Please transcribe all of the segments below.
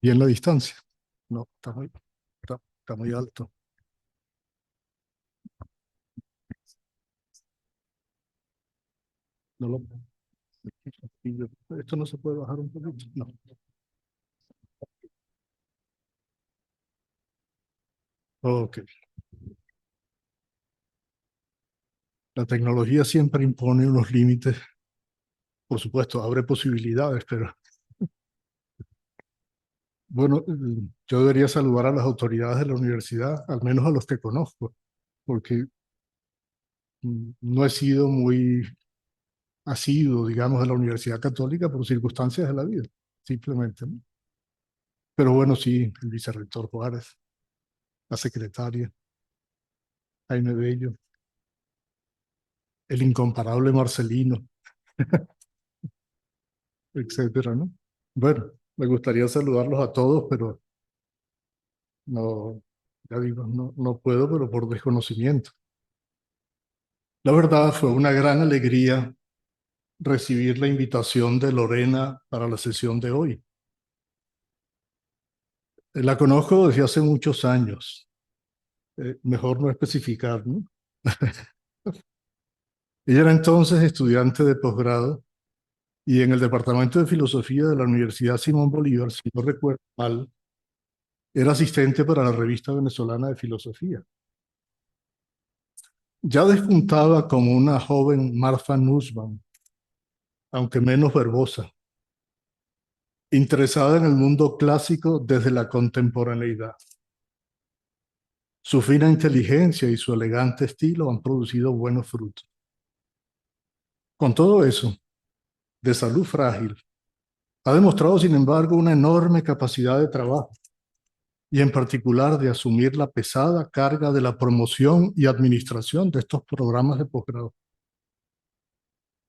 y en la distancia. No, está muy alto. No lo, esto no se puede bajar un poquito. No. Ok. La tecnología siempre impone unos límites. Por supuesto, abre posibilidades, pero bueno, yo debería saludar a las autoridades de la universidad, al menos a los que conozco, porque no he sido muy asiduo, digamos, de la Universidad Católica por circunstancias de la vida, simplemente, ¿no? Pero bueno, sí, el vicerrector Juárez, la secretaria, Jaime Bello, el incomparable Marcelino, etcétera, ¿no? Bueno, me gustaría saludarlos a todos, pero no, ya digo, no puedo, pero por desconocimiento. La verdad fue una gran alegría recibir la invitación de Lorena para la sesión de hoy. La conozco desde hace muchos años, mejor no especificar, ¿no? Ella era entonces estudiante de posgrado y en el Departamento de Filosofía de la Universidad Simón Bolívar, si no recuerdo mal, era asistente para la Revista Venezolana de Filosofía. Ya despuntaba como una joven Martha Nussbaum, aunque menos verbosa, interesada en el mundo clásico desde la contemporaneidad. Su fina inteligencia y su elegante estilo han producido buenos frutos. Con todo eso, de salud frágil, ha demostrado, sin embargo, una enorme capacidad de trabajo y en particular de asumir la pesada carga de la promoción y administración de estos programas de posgrado.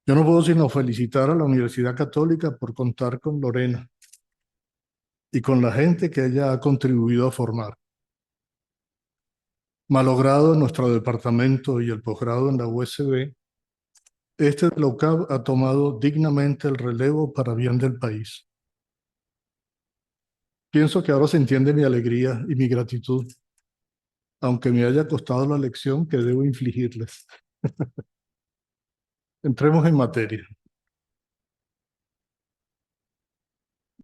Yo no puedo sino felicitar a la Universidad Católica por contar con Lorena y con la gente que ella ha contribuido a formar. Malogrado nuestro departamento y el posgrado en la USB, este de la UCAB ha tomado dignamente el relevo para bien del país. Pienso que ahora se entiende mi alegría y mi gratitud, aunque me haya costado la lección que debo infligirles. Entremos en materia.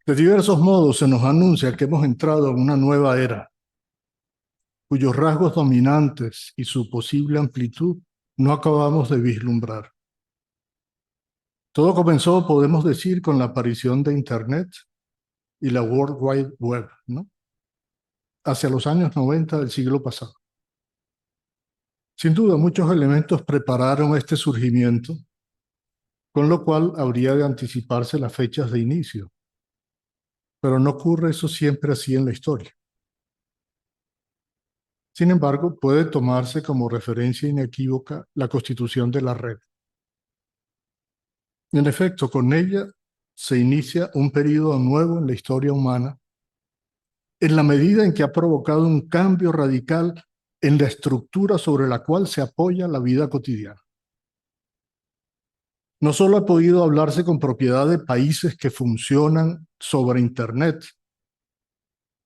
De diversos modos se nos anuncia que hemos entrado en una nueva era, cuyos rasgos dominantes y su posible amplitud no acabamos de vislumbrar. Todo comenzó, podemos decir, con la aparición de Internet y la World Wide Web, ¿no? Hacia los años 90 del siglo pasado. Sin duda, muchos elementos prepararon este surgimiento, con lo cual habría de anticiparse las fechas de inicio. Pero no ocurre eso siempre así en la historia. Sin embargo, puede tomarse como referencia inequívoca la constitución de la red. En efecto, con ella se inicia un periodo nuevo en la historia humana, en la medida en que ha provocado un cambio radical en la estructura sobre la cual se apoya la vida cotidiana. No solo ha podido hablarse con propiedad de países que funcionan sobre Internet,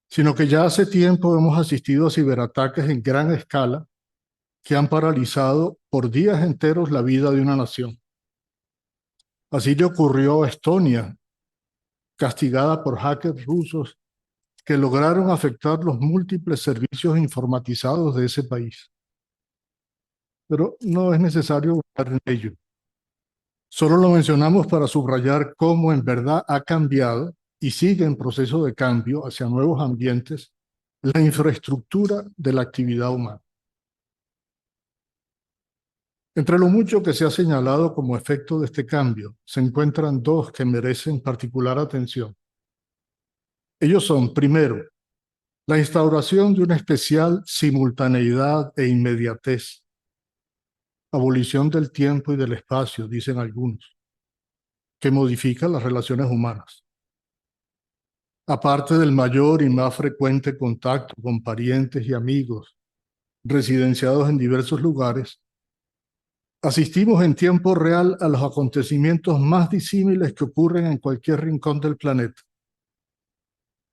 sino que ya hace tiempo hemos asistido a ciberataques en gran escala que han paralizado por días enteros la vida de una nación. Así le ocurrió a Estonia, castigada por hackers rusos que lograron afectar los múltiples servicios informatizados de ese país. Pero no es necesario buscar en ello. Solo lo mencionamos para subrayar cómo en verdad ha cambiado y sigue en proceso de cambio hacia nuevos ambientes la infraestructura de la actividad humana. Entre lo mucho que se ha señalado como efecto de este cambio, se encuentran dos que merecen particular atención. Ellos son, primero, la instauración de una especial simultaneidad e inmediatez, abolición del tiempo y del espacio, dicen algunos, que modifica las relaciones humanas. Aparte del mayor y más frecuente contacto con parientes y amigos residenciados en diversos lugares, asistimos en tiempo real a los acontecimientos más disímiles que ocurren en cualquier rincón del planeta.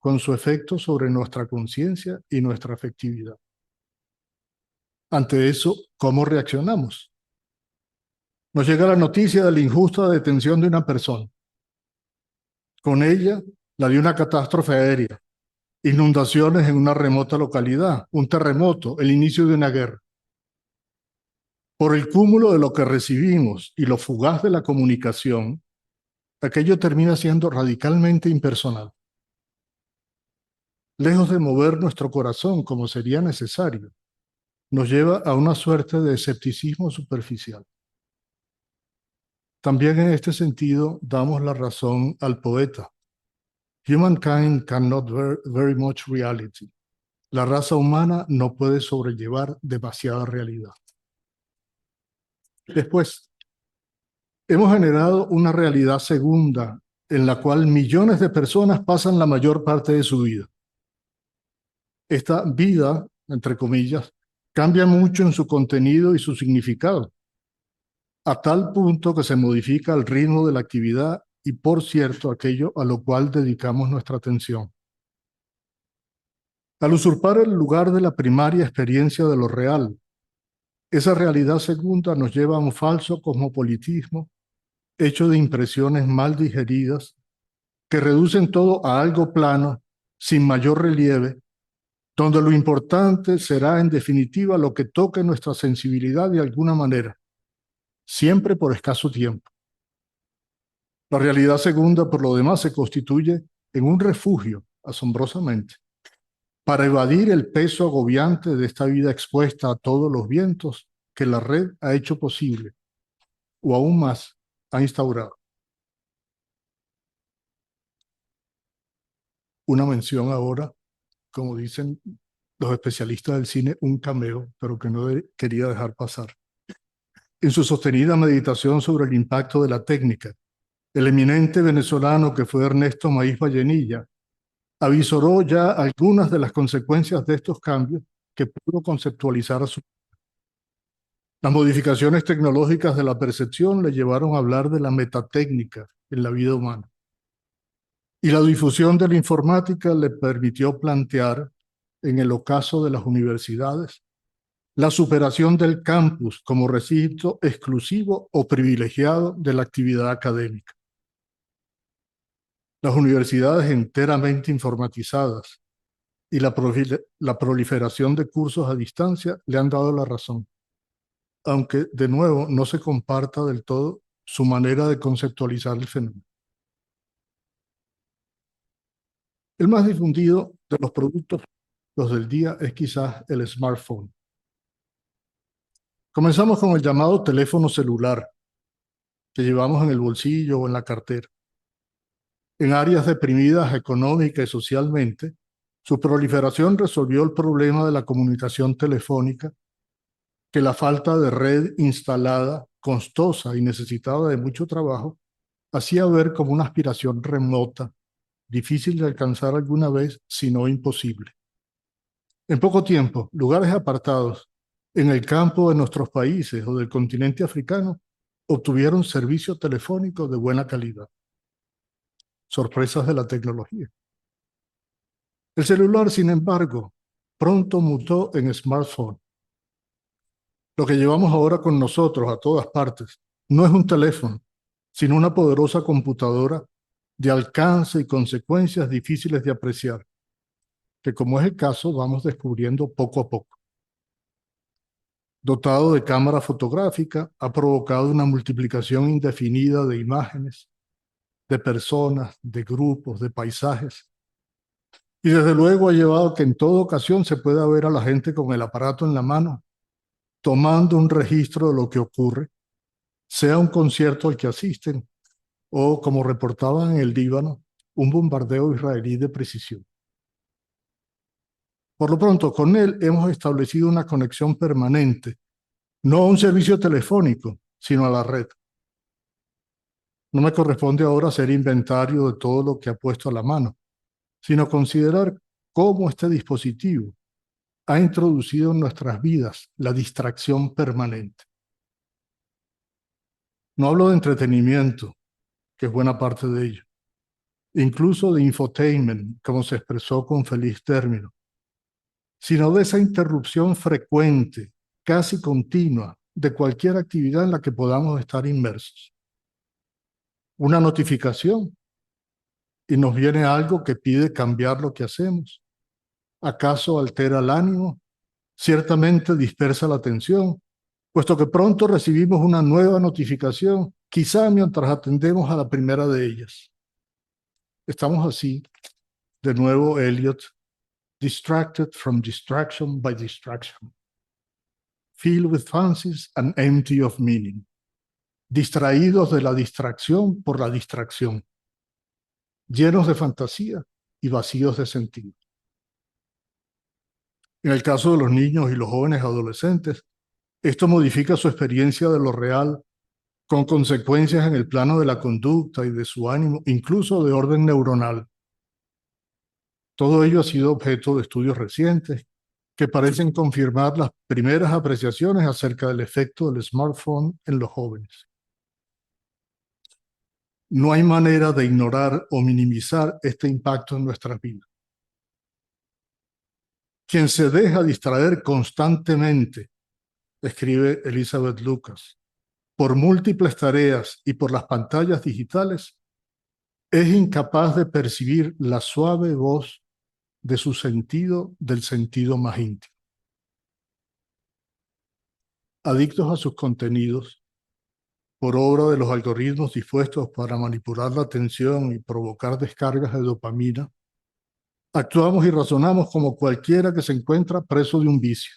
con su efecto sobre nuestra conciencia y nuestra afectividad. Ante eso, ¿cómo reaccionamos? Nos llega la noticia de la injusta detención de una persona. Con ella, la de una catástrofe aérea, inundaciones en una remota localidad, un terremoto, el inicio de una guerra. Por el cúmulo de lo que recibimos y lo fugaz de la comunicación, aquello termina siendo radicalmente impersonal. Lejos de mover nuestro corazón como sería necesario, nos lleva a una suerte de escepticismo superficial. También en este sentido damos la razón al poeta. Humankind cannot bear very much reality. La raza humana no puede sobrellevar demasiada realidad. Después, hemos generado una realidad segunda en la cual millones de personas pasan la mayor parte de su vida. Esta vida, entre comillas, cambia mucho en su contenido y su significado, a tal punto que se modifica el ritmo de la actividad y, por cierto, aquello a lo cual dedicamos nuestra atención. Al usurpar el lugar de la primaria experiencia de lo real, esa realidad segunda nos lleva a un falso cosmopolitismo hecho de impresiones mal digeridas que reducen todo a algo plano, sin mayor relieve, donde lo importante será en definitiva lo que toque nuestra sensibilidad de alguna manera, siempre por escaso tiempo. La realidad segunda, por lo demás, se constituye en un refugio, asombrosamente, para evadir el peso agobiante de esta vida expuesta a todos los vientos que la red ha hecho posible, o aún más, ha instaurado. Una mención ahora, como dicen los especialistas del cine, un cameo, pero que no quería dejar pasar. En su sostenida meditación sobre el impacto de la técnica, el eminente venezolano que fue Ernesto Maíz Vallenilla avisoró ya algunas de las consecuencias de estos cambios que pudo conceptualizar a su. Las modificaciones tecnológicas de la percepción le llevaron a hablar de la metatécnica en la vida humana. Y la difusión de la informática le permitió plantear, en el ocaso de las universidades, la superación del campus como recinto exclusivo o privilegiado de la actividad académica. Las universidades enteramente informatizadas y la proliferación de cursos a distancia le han dado la razón, aunque de nuevo no se comparta del todo su manera de conceptualizar el fenómeno. El más difundido de los productos del día es quizás el smartphone. Comenzamos con el llamado teléfono celular, que llevamos en el bolsillo o en la cartera. En áreas deprimidas económica y socialmente, su proliferación resolvió el problema de la comunicación telefónica, que la falta de red instalada, costosa y necesitada de mucho trabajo, hacía ver como una aspiración remota, difícil de alcanzar alguna vez, si no imposible. En poco tiempo, lugares apartados en el campo de nuestros países o del continente africano obtuvieron servicio telefónico de buena calidad. Sorpresas de la tecnología. El celular, sin embargo, pronto mutó en smartphone. Lo que llevamos ahora con nosotros a todas partes no es un teléfono, sino una poderosa computadora de alcance y consecuencias difíciles de apreciar, que, como es el caso, vamos descubriendo poco a poco. Dotado de cámara fotográfica, ha provocado una multiplicación indefinida de imágenes, de personas, de grupos, de paisajes. Y desde luego ha llevado a que en toda ocasión se pueda ver a la gente con el aparato en la mano, tomando un registro de lo que ocurre, sea un concierto al que asisten o, como reportaban en el Líbano, un bombardeo israelí de precisión. Por lo pronto, con él hemos establecido una conexión permanente, no a un servicio telefónico, sino a la red. No me corresponde ahora hacer inventario de todo lo que ha puesto a la mano, sino considerar cómo este dispositivo ha introducido en nuestras vidas la distracción permanente. No hablo de entretenimiento, que es buena parte de ello, incluso de infotainment, como se expresó con feliz término, sino de esa interrupción frecuente, casi continua, de cualquier actividad en la que podamos estar inmersos. Una notificación y nos viene algo que pide cambiar lo que hacemos. ¿Acaso altera el ánimo? Ciertamente dispersa la atención, puesto que pronto recibimos una nueva notificación, quizá mientras atendemos a la primera de ellas. Estamos así, de nuevo Eliot, distracted from distraction by distraction, filled with fancies and empty of meaning, distraídos de la distracción por la distracción, llenos de fantasía y vacíos de sentido. En el caso de los niños y los jóvenes adolescentes, esto modifica su experiencia de lo real con consecuencias en el plano de la conducta y de su ánimo, incluso de orden neuronal. Todo ello ha sido objeto de estudios recientes que parecen confirmar las primeras apreciaciones acerca del efecto del smartphone en los jóvenes. No hay manera de ignorar o minimizar este impacto en nuestras vidas. Quien se deja distraer constantemente, escribe Elizabeth Lucas, por múltiples tareas y por las pantallas digitales, es incapaz de percibir la suave voz de su sentido, del sentido más íntimo. Adictos a sus contenidos, por obra de los algoritmos dispuestos para manipular la atención y provocar descargas de dopamina, actuamos y razonamos como cualquiera que se encuentra preso de un vicio.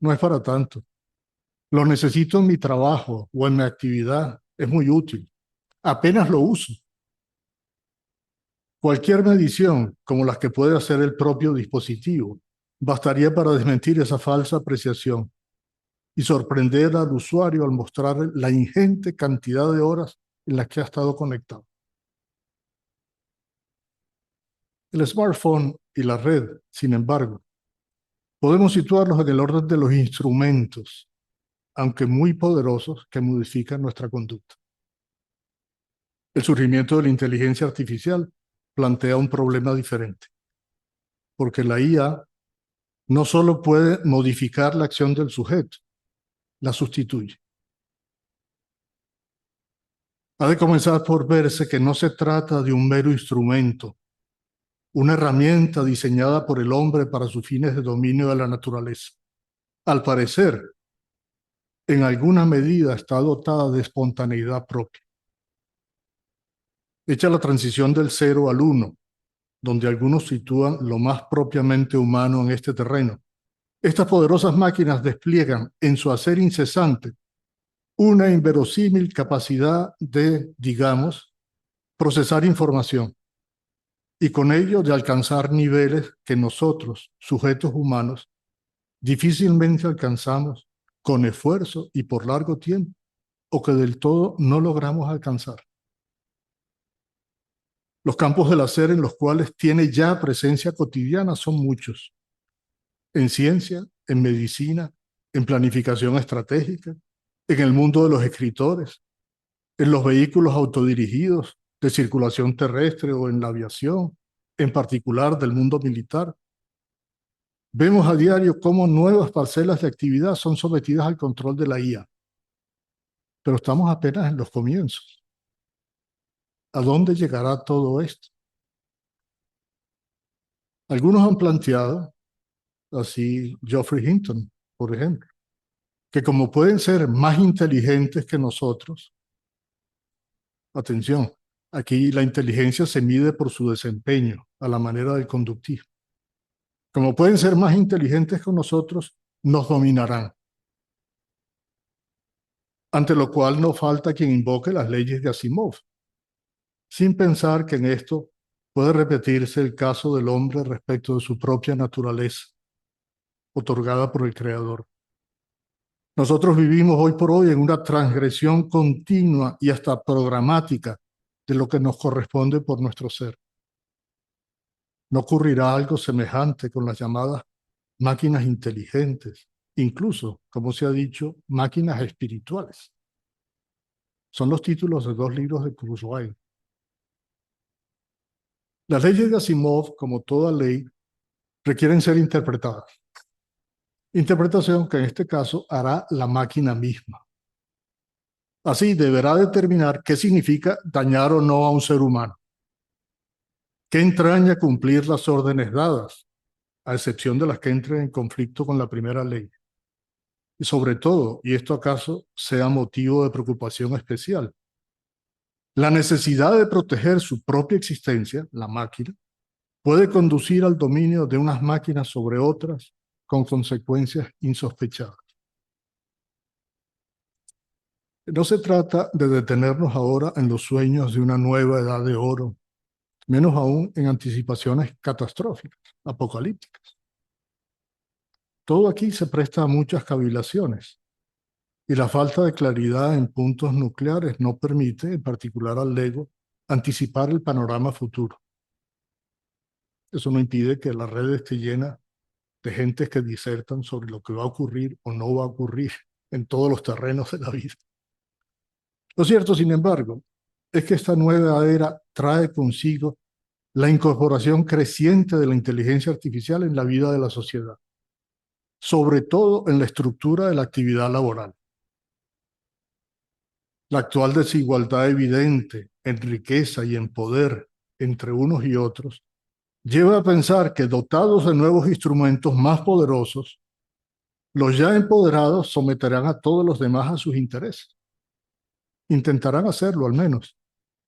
No es para tanto. Lo necesito en mi trabajo o en mi actividad. Es muy útil. Apenas lo uso. Cualquier medición, como las que puede hacer el propio dispositivo, bastaría para desmentir esa falsa apreciación y sorprender al usuario al mostrar la ingente cantidad de horas en las que ha estado conectado. El smartphone y la red, sin embargo, podemos situarlos en el orden de los instrumentos, aunque muy poderosos, que modifican nuestra conducta. El surgimiento de la inteligencia artificial plantea un problema diferente, porque la IA no solo puede modificar la acción del sujeto, la sustituye. Ha de comenzar por verse que no se trata de un mero instrumento, una herramienta diseñada por el hombre para sus fines de dominio de la naturaleza. Al parecer, en alguna medida está dotada de espontaneidad propia. Hecha la transición del 0 al 1, donde algunos sitúan lo más propiamente humano en este terreno, estas poderosas máquinas despliegan en su hacer incesante una inverosímil capacidad de, digamos, procesar información y con ello de alcanzar niveles que nosotros, sujetos humanos, difícilmente alcanzamos con esfuerzo y por largo tiempo, o que del todo no logramos alcanzar. Los campos del hacer en los cuales tiene ya presencia cotidiana son muchos. En ciencia, en medicina, en planificación estratégica, en el mundo de los escritores, en los vehículos autodirigidos de circulación terrestre o en la aviación, en particular del mundo militar. Vemos a diario cómo nuevas parcelas de actividad son sometidas al control de la IA. Pero estamos apenas en los comienzos. ¿A dónde llegará todo esto? Algunos han planteado, así Geoffrey Hinton, por ejemplo, que como pueden ser más inteligentes que nosotros, atención, aquí la inteligencia se mide por su desempeño, a la manera del conductismo. Como pueden ser más inteligentes que nosotros, nos dominarán. Ante lo cual no falta quien invoque las leyes de Asimov, sin pensar que en esto puede repetirse el caso del hombre respecto de su propia naturaleza, otorgada por el Creador. Nosotros vivimos hoy por hoy en una transgresión continua y hasta programática de lo que nos corresponde por nuestro ser. ¿No ocurrirá algo semejante con las llamadas máquinas inteligentes, incluso, como se ha dicho, máquinas espirituales? Son los títulos de 2 libros de Kurzweil. Las leyes de Asimov, como toda ley, requieren ser interpretadas. Interpretación que en este caso hará la máquina misma. Así deberá determinar qué significa dañar o no a un ser humano. ¿Qué entraña cumplir las órdenes dadas, a excepción de las que entren en conflicto con la primera ley? Y sobre todo, y esto acaso sea motivo de preocupación especial, la necesidad de proteger su propia existencia, la máquina, puede conducir al dominio de unas máquinas sobre otras con consecuencias insospechadas. No se trata de detenernos ahora en los sueños de una nueva edad de oro, menos aún en anticipaciones catastróficas, apocalípticas. Todo aquí se presta a muchas cavilaciones y la falta de claridad en puntos nucleares no permite, en particular al Lego, anticipar el panorama futuro. Eso no impide que la red esté llena de gentes que disertan sobre lo que va a ocurrir o no va a ocurrir en todos los terrenos de la vida. Lo cierto, sin embargo, es que esta nueva era trae consigo la incorporación creciente de la inteligencia artificial en la vida de la sociedad, sobre todo en la estructura de la actividad laboral. La actual desigualdad evidente en riqueza y en poder entre unos y otros lleva a pensar que dotados de nuevos instrumentos más poderosos, los ya empoderados someterán a todos los demás a sus intereses. Intentarán hacerlo al menos,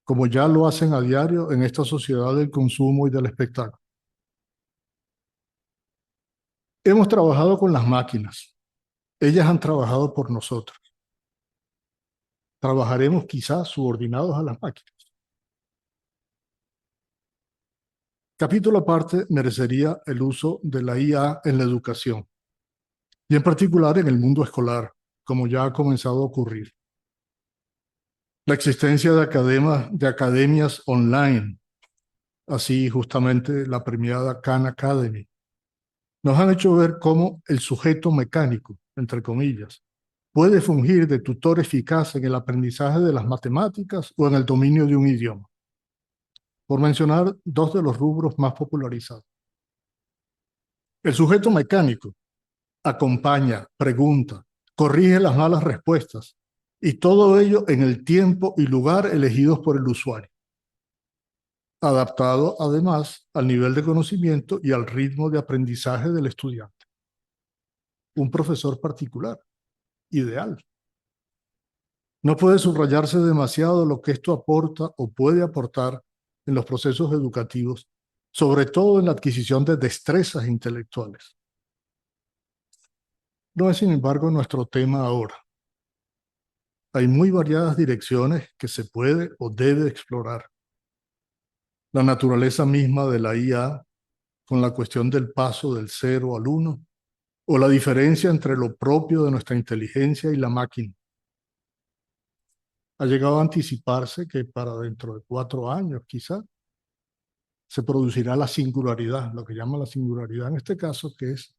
como ya lo hacen a diario en esta sociedad del consumo y del espectáculo. Hemos trabajado con las máquinas. Ellas han trabajado por nosotros. Trabajaremos quizás subordinados a las máquinas. Capítulo aparte merecería el uso de la IA en la educación, y en particular en el mundo escolar, como ya ha comenzado a ocurrir. La existencia de academias online, así justamente la premiada Khan Academy, nos han hecho ver cómo el sujeto mecánico, entre comillas, puede fungir de tutor eficaz en el aprendizaje de las matemáticas o en el dominio de un idioma, por mencionar dos de los rubros más popularizados. El sujeto mecánico acompaña, pregunta, corrige las malas respuestas, y todo ello en el tiempo y lugar elegidos por el usuario, adaptado además al nivel de conocimiento y al ritmo de aprendizaje del estudiante. Un profesor particular, ideal. No puede subrayarse demasiado lo que esto aporta o puede aportar en los procesos educativos, sobre todo en la adquisición de destrezas intelectuales. No es, sin embargo, nuestro tema ahora. Hay muy variadas direcciones que se puede o debe explorar. La naturaleza misma de la IA, con la cuestión del paso del 0 al 1, o la diferencia entre lo propio de nuestra inteligencia y la máquina. Ha llegado a anticiparse que para dentro de 4 años, quizá, se producirá la singularidad, lo que llama la singularidad en este caso, que es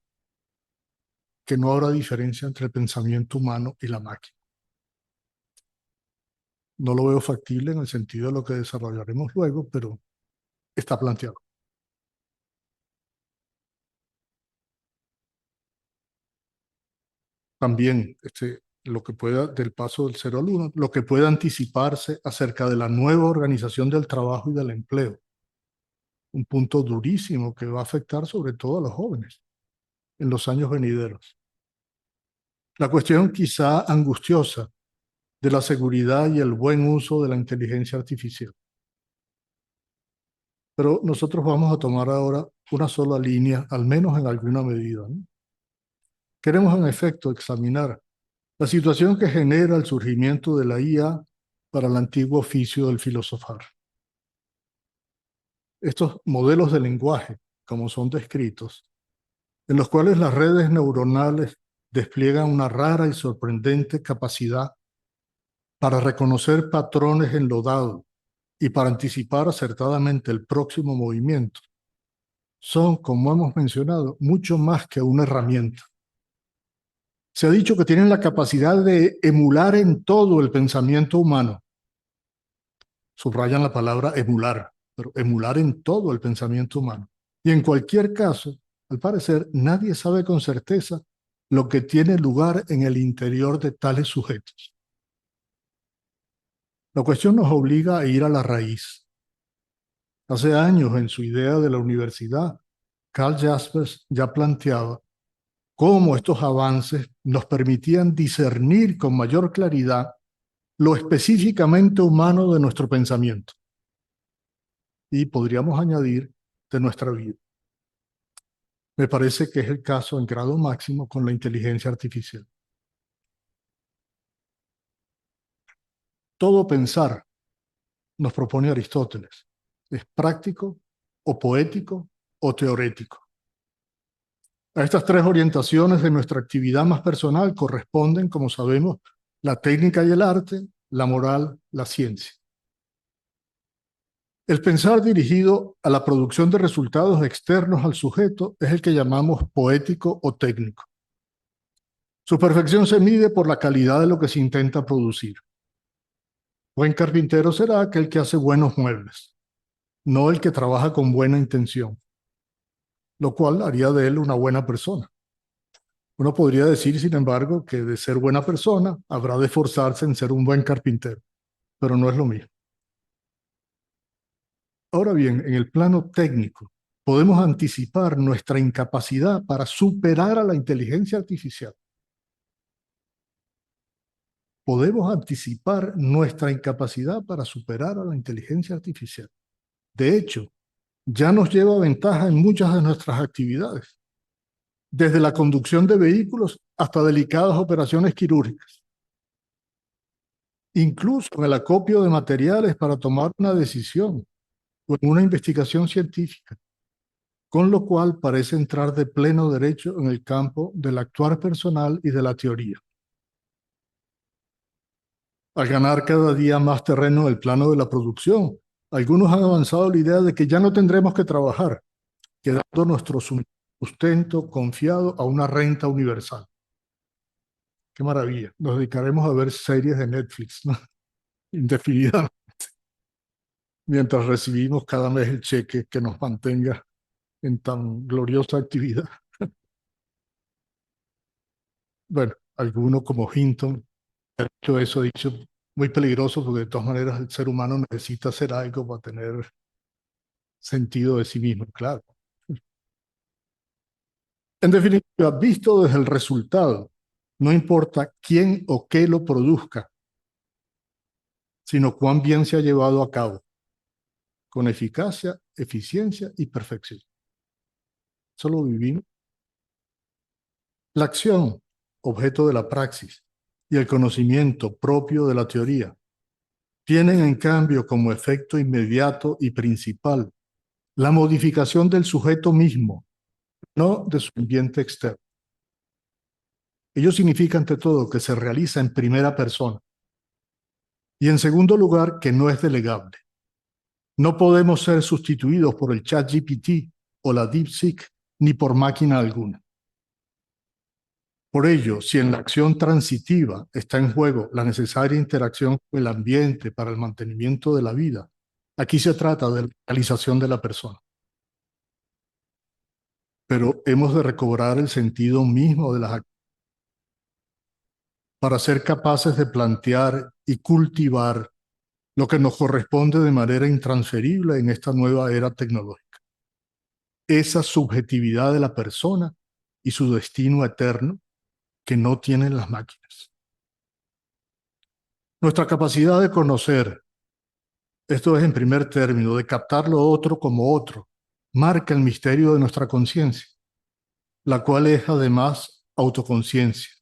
que no habrá diferencia entre el pensamiento humano y la máquina. No lo veo factible en el sentido de lo que desarrollaremos luego, pero está planteado. También lo que pueda, del paso del 0 al 1, lo que pueda anticiparse acerca de la nueva organización del trabajo y del empleo. Un punto durísimo que va a afectar sobre todo a los jóvenes en los años venideros. La cuestión quizá angustiosa de la seguridad y el buen uso de la inteligencia artificial. Pero nosotros vamos a tomar ahora una sola línea, al menos en alguna medida, ¿no? Queremos en efecto examinar la situación que genera el surgimiento de la IA para el antiguo oficio del filosofar. Estos modelos de lenguaje, como son descritos, en los cuales las redes neuronales despliegan una rara y sorprendente capacidad para reconocer patrones en lo dado y para anticipar acertadamente el próximo movimiento, son, como hemos mencionado, mucho más que una herramienta. Se ha dicho que tienen la capacidad de emular en todo el pensamiento humano. Subrayan la palabra emular, pero emular en todo el pensamiento humano. Y en cualquier caso, al parecer, nadie sabe con certeza lo que tiene lugar en el interior de tales sujetos. La cuestión nos obliga a ir a la raíz. Hace años, en su idea de la universidad, Karl Jaspers ya planteaba cómo estos avances nos permitían discernir con mayor claridad lo específicamente humano de nuestro pensamiento. Y podríamos añadir de nuestra vida. Me parece que es el caso en grado máximo con la inteligencia artificial. Todo pensar, nos propone Aristóteles, es práctico o poético o teorético. A estas tres orientaciones de nuestra actividad más personal corresponden, como sabemos, la técnica y el arte, la moral, la ciencia. El pensar dirigido a la producción de resultados externos al sujeto es el que llamamos poético o técnico. Su perfección se mide por la calidad de lo que se intenta producir. Buen carpintero será aquel que hace buenos muebles, no el que trabaja con buena intención, lo cual haría de él una buena persona. Uno podría decir, sin embargo, que de ser buena persona habrá de esforzarse en ser un buen carpintero, pero no es lo mismo. Ahora bien, en el plano técnico, podemos anticipar nuestra incapacidad para superar a la inteligencia artificial. Podemos anticipar nuestra incapacidad para superar a la inteligencia artificial. De hecho, ya nos lleva ventaja en muchas de nuestras actividades, desde la conducción de vehículos hasta delicadas operaciones quirúrgicas, incluso en el acopio de materiales para tomar una decisión o en una investigación científica, con lo cual parece entrar de pleno derecho en el campo del actuar personal y de la teoría. Al ganar cada día más terreno en el plano de la producción, algunos han avanzado la idea de que ya no tendremos que trabajar, quedando nuestro sustento confiado a una renta universal. Qué maravilla. Nos dedicaremos a ver series de Netflix, ¿no? Indefinidamente, mientras recibimos cada mes el cheque que nos mantenga en tan gloriosa actividad. Bueno, alguno como Hinton ha dicho eso, ha dicho muy peligroso porque de todas maneras el ser humano necesita hacer algo para tener sentido de sí mismo, claro. En definitiva, visto desde el resultado, no importa quién o qué lo produzca, sino cuán bien se ha llevado a cabo, con eficacia, eficiencia y perfección. Solo vivimos. La acción, objeto de la praxis, y el conocimiento propio de la teoría, tienen en cambio como efecto inmediato y principal la modificación del sujeto mismo, no de su ambiente externo. Ello significa, ante todo, que se realiza en primera persona. Y en segundo lugar, que no es delegable. No podemos ser sustituidos por el ChatGPT o la DeepSeek, ni por máquina alguna. Por ello, si en la acción transitiva está en juego la necesaria interacción con el ambiente para el mantenimiento de la vida, aquí se trata de la realización de la persona. Pero hemos de recobrar el sentido mismo de las acciones para ser capaces de plantear y cultivar lo que nos corresponde de manera intransferible en esta nueva era tecnológica. Esa subjetividad de la persona y su destino eterno que no tienen las máquinas. Nuestra capacidad de conocer, esto es en primer término, de captar lo otro como otro, marca el misterio de nuestra conciencia, la cual es además autoconciencia.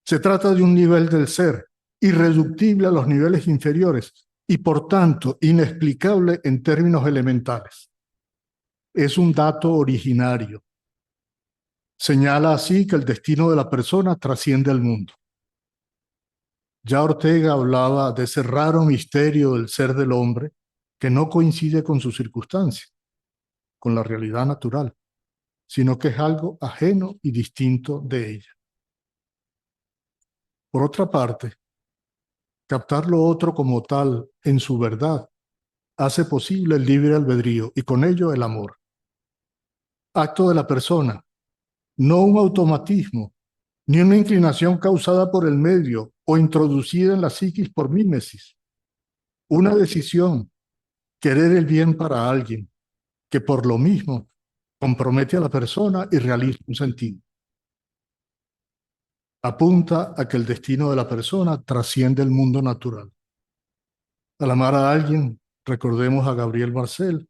Se trata de un nivel del ser irreductible a los niveles inferiores y por tanto inexplicable en términos elementales. Es un dato originario. Señala así que el destino de la persona trasciende al mundo. Ya Ortega hablaba de ese raro misterio del ser del hombre que no coincide con su circunstancia, con la realidad natural, sino que es algo ajeno y distinto de ella. Por otra parte, captar lo otro como tal en su verdad hace posible el libre albedrío y con ello el amor. Acto de la persona, no un automatismo, ni una inclinación causada por el medio o introducida en la psiquis por mímesis. Una decisión, querer el bien para alguien, que por lo mismo compromete a la persona y realiza un sentido. Apunta a que el destino de la persona trasciende el mundo natural. Al amar a alguien, recordemos a Gabriel Marcel,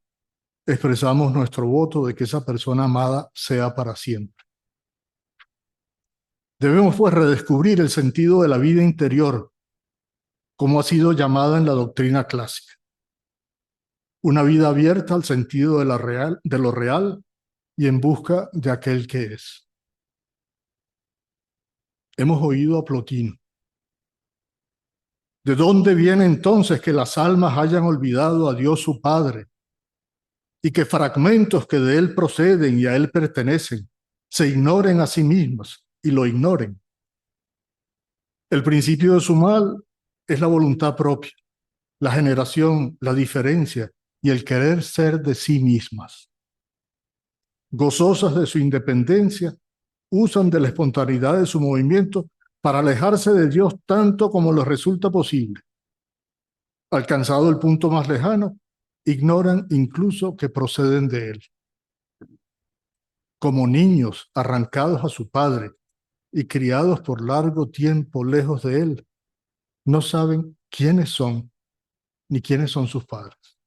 expresamos nuestro voto de que esa persona amada sea para siempre. Debemos pues redescubrir el sentido de la vida interior, como ha sido llamada en la doctrina clásica. Una vida abierta al sentido de lo real y en busca de aquel que es. Hemos oído a Plotino. ¿De dónde viene entonces que las almas hayan olvidado a Dios su Padre y que fragmentos que de Él proceden y a Él pertenecen se ignoren a sí mismos y lo ignoren? El principio de su mal es la voluntad propia, la generación, la diferencia y el querer ser de sí mismas. Gozosas de su independencia, usan de la espontaneidad de su movimiento para alejarse de Dios tanto como les resulta posible. Alcanzado el punto más lejano, ignoran incluso que proceden de Él. Como niños arrancados a su padre y criados por largo tiempo lejos de Él, no saben quiénes son ni quiénes son sus padres.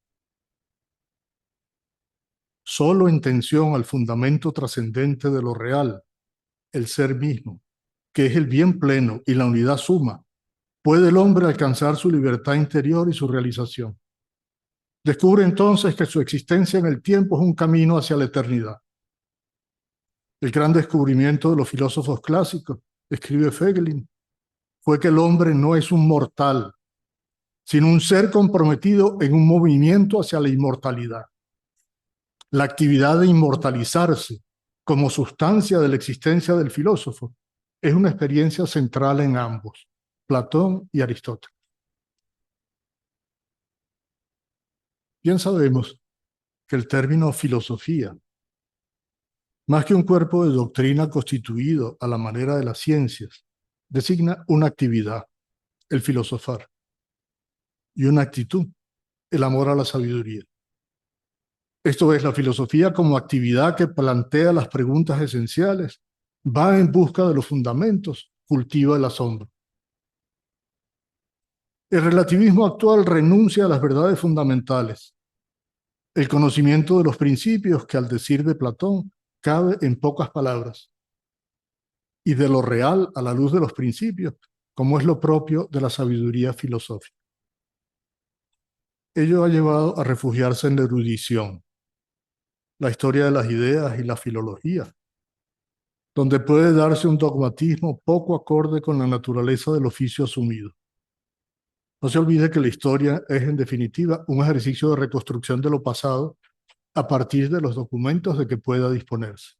Solo en tensión al fundamento trascendente de lo real, el ser mismo, que es el bien pleno y la unidad suma, puede el hombre alcanzar su libertad interior y su realización. Descubre entonces que su existencia en el tiempo es un camino hacia la eternidad. El gran descubrimiento de los filósofos clásicos, escribe Voegelin, fue que el hombre no es un mortal, sino un ser comprometido en un movimiento hacia la inmortalidad. La actividad de inmortalizarse como sustancia de la existencia del filósofo es una experiencia central en ambos, Platón y Aristóteles. Bien sabemos que el término filosofía, más que un cuerpo de doctrina constituido a la manera de las ciencias, designa una actividad, el filosofar, y una actitud, el amor a la sabiduría. Esto es, la filosofía como actividad que plantea las preguntas esenciales, va en busca de los fundamentos, cultiva el asombro. El relativismo actual renuncia a las verdades fundamentales. El conocimiento de los principios que, al decir de Platón, cabe en pocas palabras. Y de lo real a la luz de los principios, como es lo propio de la sabiduría filosófica. Ello ha llevado a refugiarse en la erudición, la historia de las ideas y la filología, donde puede darse un dogmatismo poco acorde con la naturaleza del oficio asumido. No se olvide que la historia es, en definitiva, un ejercicio de reconstrucción de lo pasado a partir de los documentos de que pueda disponerse.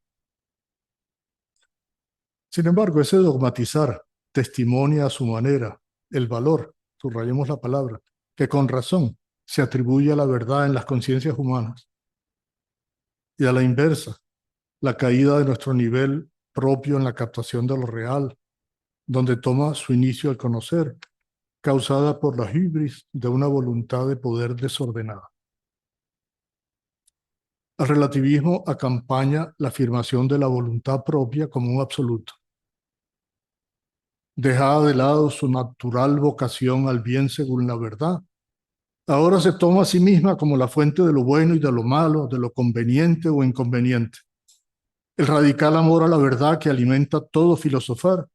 Sin embargo, ese dogmatizar testimonia a su manera el valor, subrayemos la palabra, que con razón se atribuye a la verdad en las conciencias humanas. Y a la inversa, la caída de nuestro nivel propio en la captación de lo real, donde toma su inicio el conocer, causada por la hibris de una voluntad de poder desordenada. El relativismo acompaña la afirmación de la voluntad propia como un absoluto. Dejada de lado su natural vocación al bien según la verdad, ahora se toma a sí misma como la fuente de lo bueno y de lo malo, de lo conveniente o inconveniente. El radical amor a la verdad que alimenta todo filosofar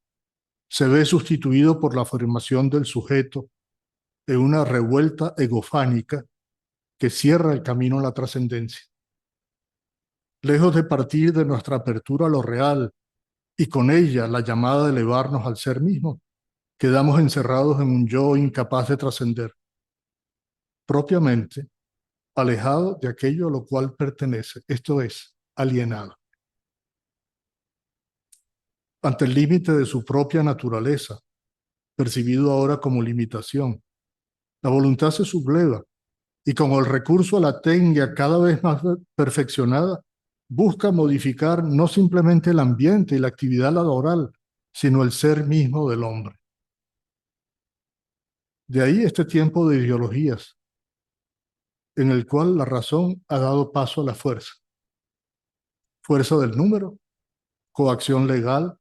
se ve sustituido por la afirmación del sujeto en una revuelta egofánica que cierra el camino a la trascendencia. Lejos de partir de nuestra apertura a lo real y con ella la llamada de elevarnos al ser mismo, quedamos encerrados en un yo incapaz de trascender, propiamente alejado de aquello a lo cual pertenece, esto es, alienado. Ante el límite de su propia naturaleza, percibido ahora como limitación, la voluntad se subleva y con el recurso a la técnica cada vez más perfeccionada, busca modificar no simplemente el ambiente y la actividad laboral, sino el ser mismo del hombre. De ahí este tiempo de ideologías, en el cual la razón ha dado paso a la fuerza. Fuerza del número, coacción legal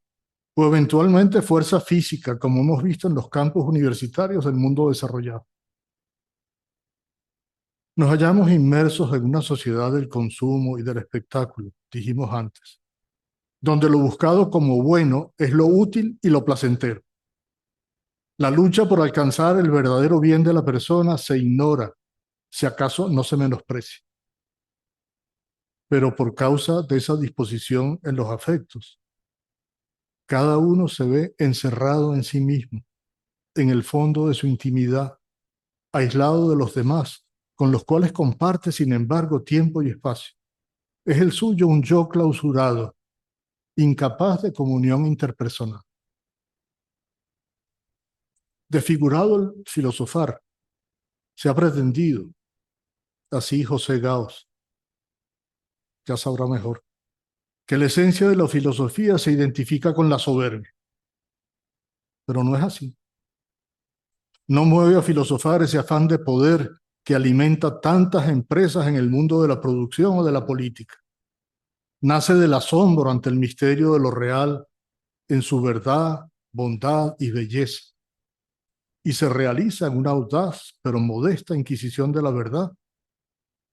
o eventualmente fuerza física, como hemos visto en los campus universitarios del mundo desarrollado. Nos hallamos inmersos en una sociedad del consumo y del espectáculo, dijimos antes, donde lo buscado como bueno es lo útil y lo placentero. La lucha por alcanzar el verdadero bien de la persona se ignora, si acaso no se menosprecia. Pero por causa de esa disposición en los afectos, cada uno se ve encerrado en sí mismo, en el fondo de su intimidad, aislado de los demás, con los cuales comparte, sin embargo, tiempo y espacio. Es el suyo un yo clausurado, incapaz de comunión interpersonal. Desfigurado el filosofar, se ha pretendido, así José Gauss, ya sabrá mejor, que la esencia de la filosofía se identifica con la soberbia. Pero no es así. No mueve a filosofar ese afán de poder que alimenta tantas empresas en el mundo de la producción o de la política. Nace del asombro ante el misterio de lo real en su verdad, bondad y belleza, y se realiza en una audaz pero modesta inquisición de la verdad,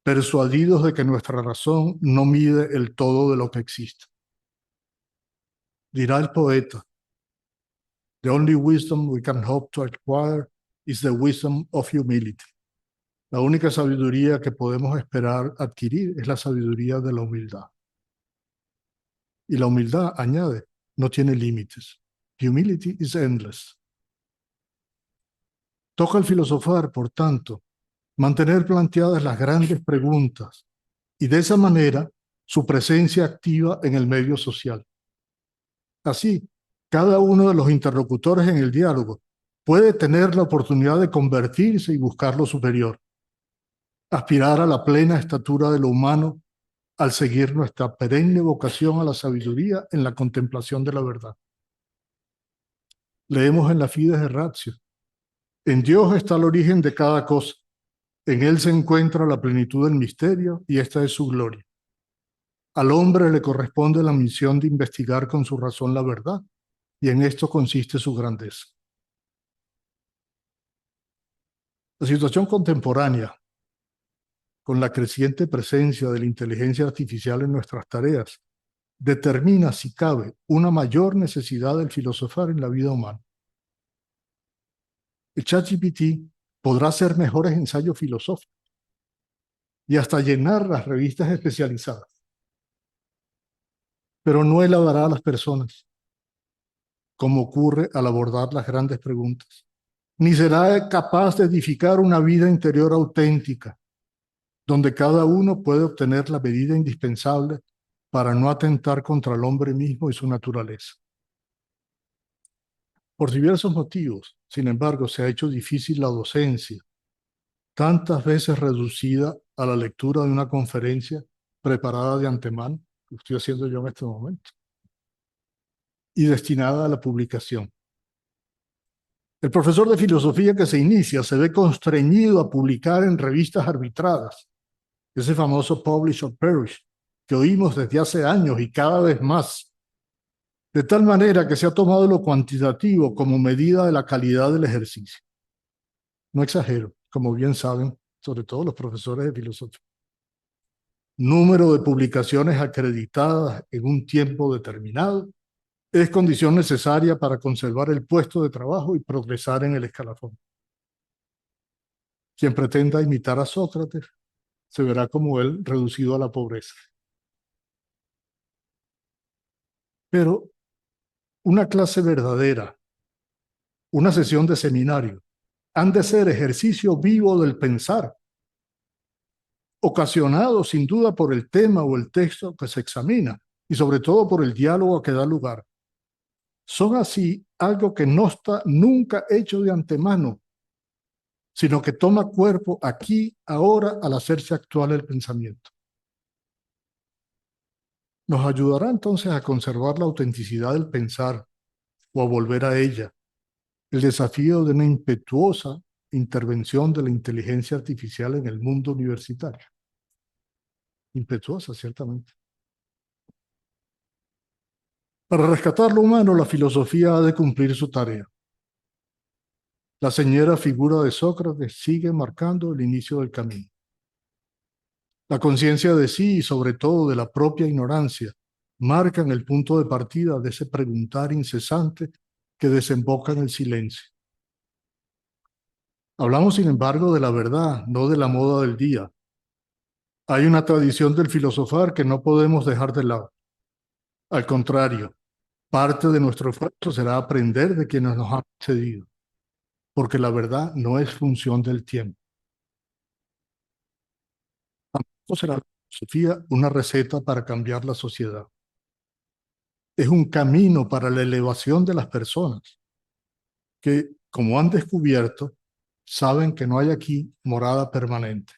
persuadidos de que nuestra razón no mide el todo de lo que existe. Dirá el poeta, "The only wisdom we can hope to acquire is the wisdom of humility." La única sabiduría que podemos esperar adquirir es la sabiduría de la humildad. Y la humildad, añade, no tiene límites. Humility is endless. Toca al filosofar, por tanto, mantener planteadas las grandes preguntas y de esa manera su presencia activa en el medio social. Así, cada uno de los interlocutores en el diálogo puede tener la oportunidad de convertirse y buscar lo superior, aspirar a la plena estatura de lo humano al seguir nuestra perenne vocación a la sabiduría en la contemplación de la verdad. Leemos en la Fides Ratio, en Dios está el origen de cada cosa, en Él se encuentra la plenitud del misterio y esta es su gloria. Al hombre le corresponde la misión de investigar con su razón la verdad, y en esto consiste su grandeza. La situación contemporánea, con la creciente presencia de la inteligencia artificial en nuestras tareas, determina, si cabe, una mayor necesidad del filosofar en la vida humana. El ChatGPT podrá hacer mejores ensayos filosóficos y hasta llenar las revistas especializadas, pero no elevará a las personas, como ocurre al abordar las grandes preguntas, ni será capaz de edificar una vida interior auténtica, donde cada uno puede obtener la medida indispensable para no atentar contra el hombre mismo y su naturaleza. Por diversos motivos, sin embargo, se ha hecho difícil la docencia, tantas veces reducida a la lectura de una conferencia preparada de antemano, que estoy haciendo yo en este momento, y destinada a la publicación. El profesor de filosofía que se inicia se ve constreñido a publicar en revistas arbitradas, ese famoso publish or perish, que oímos desde hace años y cada vez más, de tal manera que se ha tomado lo cuantitativo como medida de la calidad del ejercicio. No exagero, como bien saben, sobre todo los profesores de filosofía. Número de publicaciones acreditadas en un tiempo determinado es condición necesaria para conservar el puesto de trabajo y progresar en el escalafón. Quien pretenda imitar a Sócrates se verá como él reducido a la pobreza. Pero una clase verdadera, una sesión de seminario, han de ser ejercicio vivo del pensar, ocasionado sin duda por el tema o el texto que se examina y sobre todo por el diálogo que da lugar. Son así algo que no está nunca hecho de antemano, sino que toma cuerpo aquí, ahora, al hacerse actual el pensamiento. Nos ayudará entonces a conservar la autenticidad del pensar o a volver a ella, el desafío de una impetuosa intervención de la inteligencia artificial en el mundo universitario. Impetuosa, ciertamente. Para rescatar lo humano, la filosofía ha de cumplir su tarea. La señera figura de Sócrates sigue marcando el inicio del camino. La conciencia de sí y sobre todo de la propia ignorancia marcan el punto de partida de ese preguntar incesante que desemboca en el silencio. Hablamos, sin embargo, de la verdad, no de la moda del día. Hay una tradición del filosofar que no podemos dejar de lado. Al contrario, parte de nuestro esfuerzo será aprender de quienes nos han precedido, porque la verdad no es función del tiempo. Tampoco será la filosofía una receta para cambiar la sociedad. Es un camino para la elevación de las personas que, como han descubierto, saben que no hay aquí morada permanente.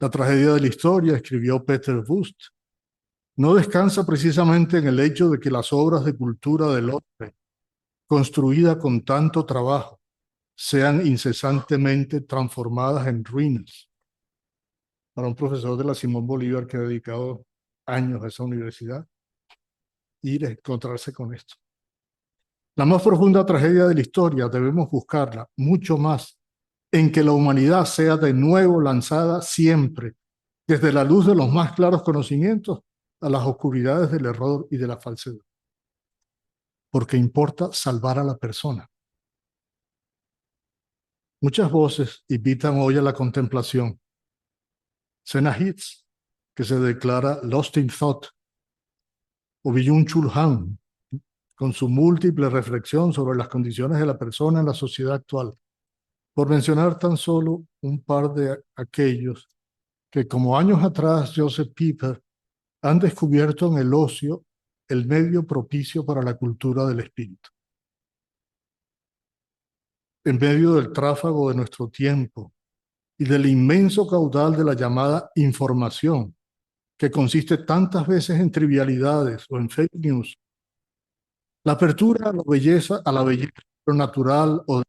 La tragedia de la historia, escribió Peter Woest, no descansa precisamente en el hecho de que las obras de cultura del hombre, construidas con tanto trabajo, sean incesantemente transformadas en ruinas. Para un profesor de la Simón Bolívar que ha dedicado años a esa universidad, ir a encontrarse con esto. La más profunda tragedia de la historia debemos buscarla mucho más en que la humanidad sea de nuevo lanzada siempre, desde la luz de los más claros conocimientos a las oscuridades del error y de la falsedad. Porque importa salvar a la persona. Muchas voces invitan hoy a la contemplación. Sena Hitz, que se declara lost in thought, o Byung-Chul Han, con su múltiple reflexión sobre las condiciones de la persona en la sociedad actual, por mencionar tan solo un par de aquellos que, como años atrás Joseph Pieper, han descubierto en el ocio el medio propicio para la cultura del espíritu. En medio del tráfago de nuestro tiempo y del inmenso caudal de la llamada información, que consiste tantas veces en trivialidades o en fake news, la apertura a la belleza natural o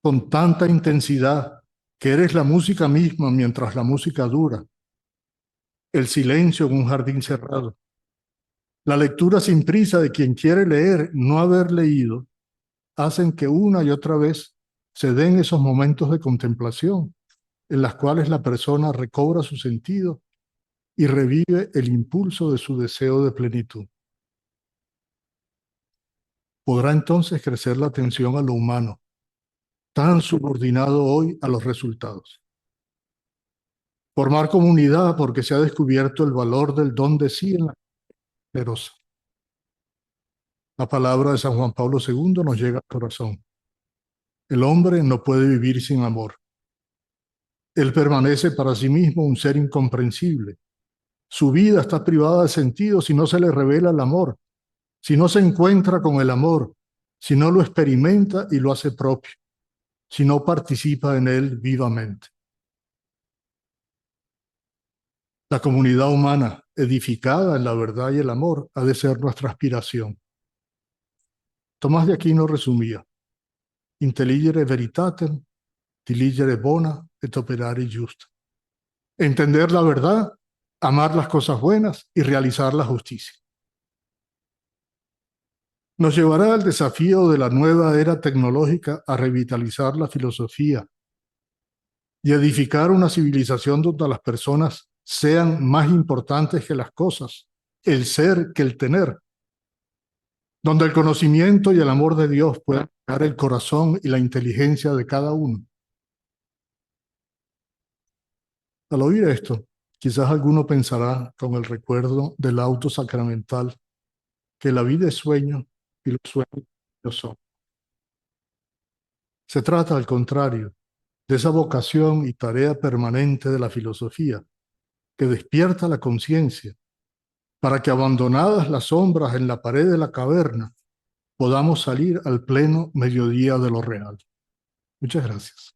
con tanta intensidad que eres la música misma mientras la música dura, el silencio en un jardín cerrado, la lectura sin prisa de quien quiere leer, no haber leído, hacen que una y otra vez se den esos momentos de contemplación en las cuales la persona recobra su sentido y revive el impulso de su deseo de plenitud. Podrá entonces crecer la atención a lo humano, tan subordinado hoy a los resultados. Formar comunidad porque se ha descubierto el valor del don de sí en la generosa. La palabra de San Juan Pablo II nos llega al corazón. El hombre no puede vivir sin amor. Él permanece para sí mismo un ser incomprensible. Su vida está privada de sentido si no se le revela el amor, si no se encuentra con el amor, si no lo experimenta y lo hace propio, si no participa en él vivamente. La comunidad humana, edificada en la verdad y el amor, ha de ser nuestra aspiración. Tomás de Aquino resumía: intelligere veritatem, diligere bona et operare justa. Entender la verdad, amar las cosas buenas y realizar la justicia. Nos llevará al desafío de la nueva era tecnológica a revitalizar la filosofía y edificar una civilización donde las personas sean más importantes que las cosas, el ser que el tener, donde el conocimiento y el amor de Dios puedan crear el corazón y la inteligencia de cada uno. Al oír esto, quizás alguno pensará, con el recuerdo del auto sacramental, que la vida es sueño y los sueños no son. Se trata, al contrario, de esa vocación y tarea permanente de la filosofía que despierta la conciencia para que, abandonadas las sombras en la pared de la caverna, podamos salir al pleno mediodía de lo real. Muchas gracias.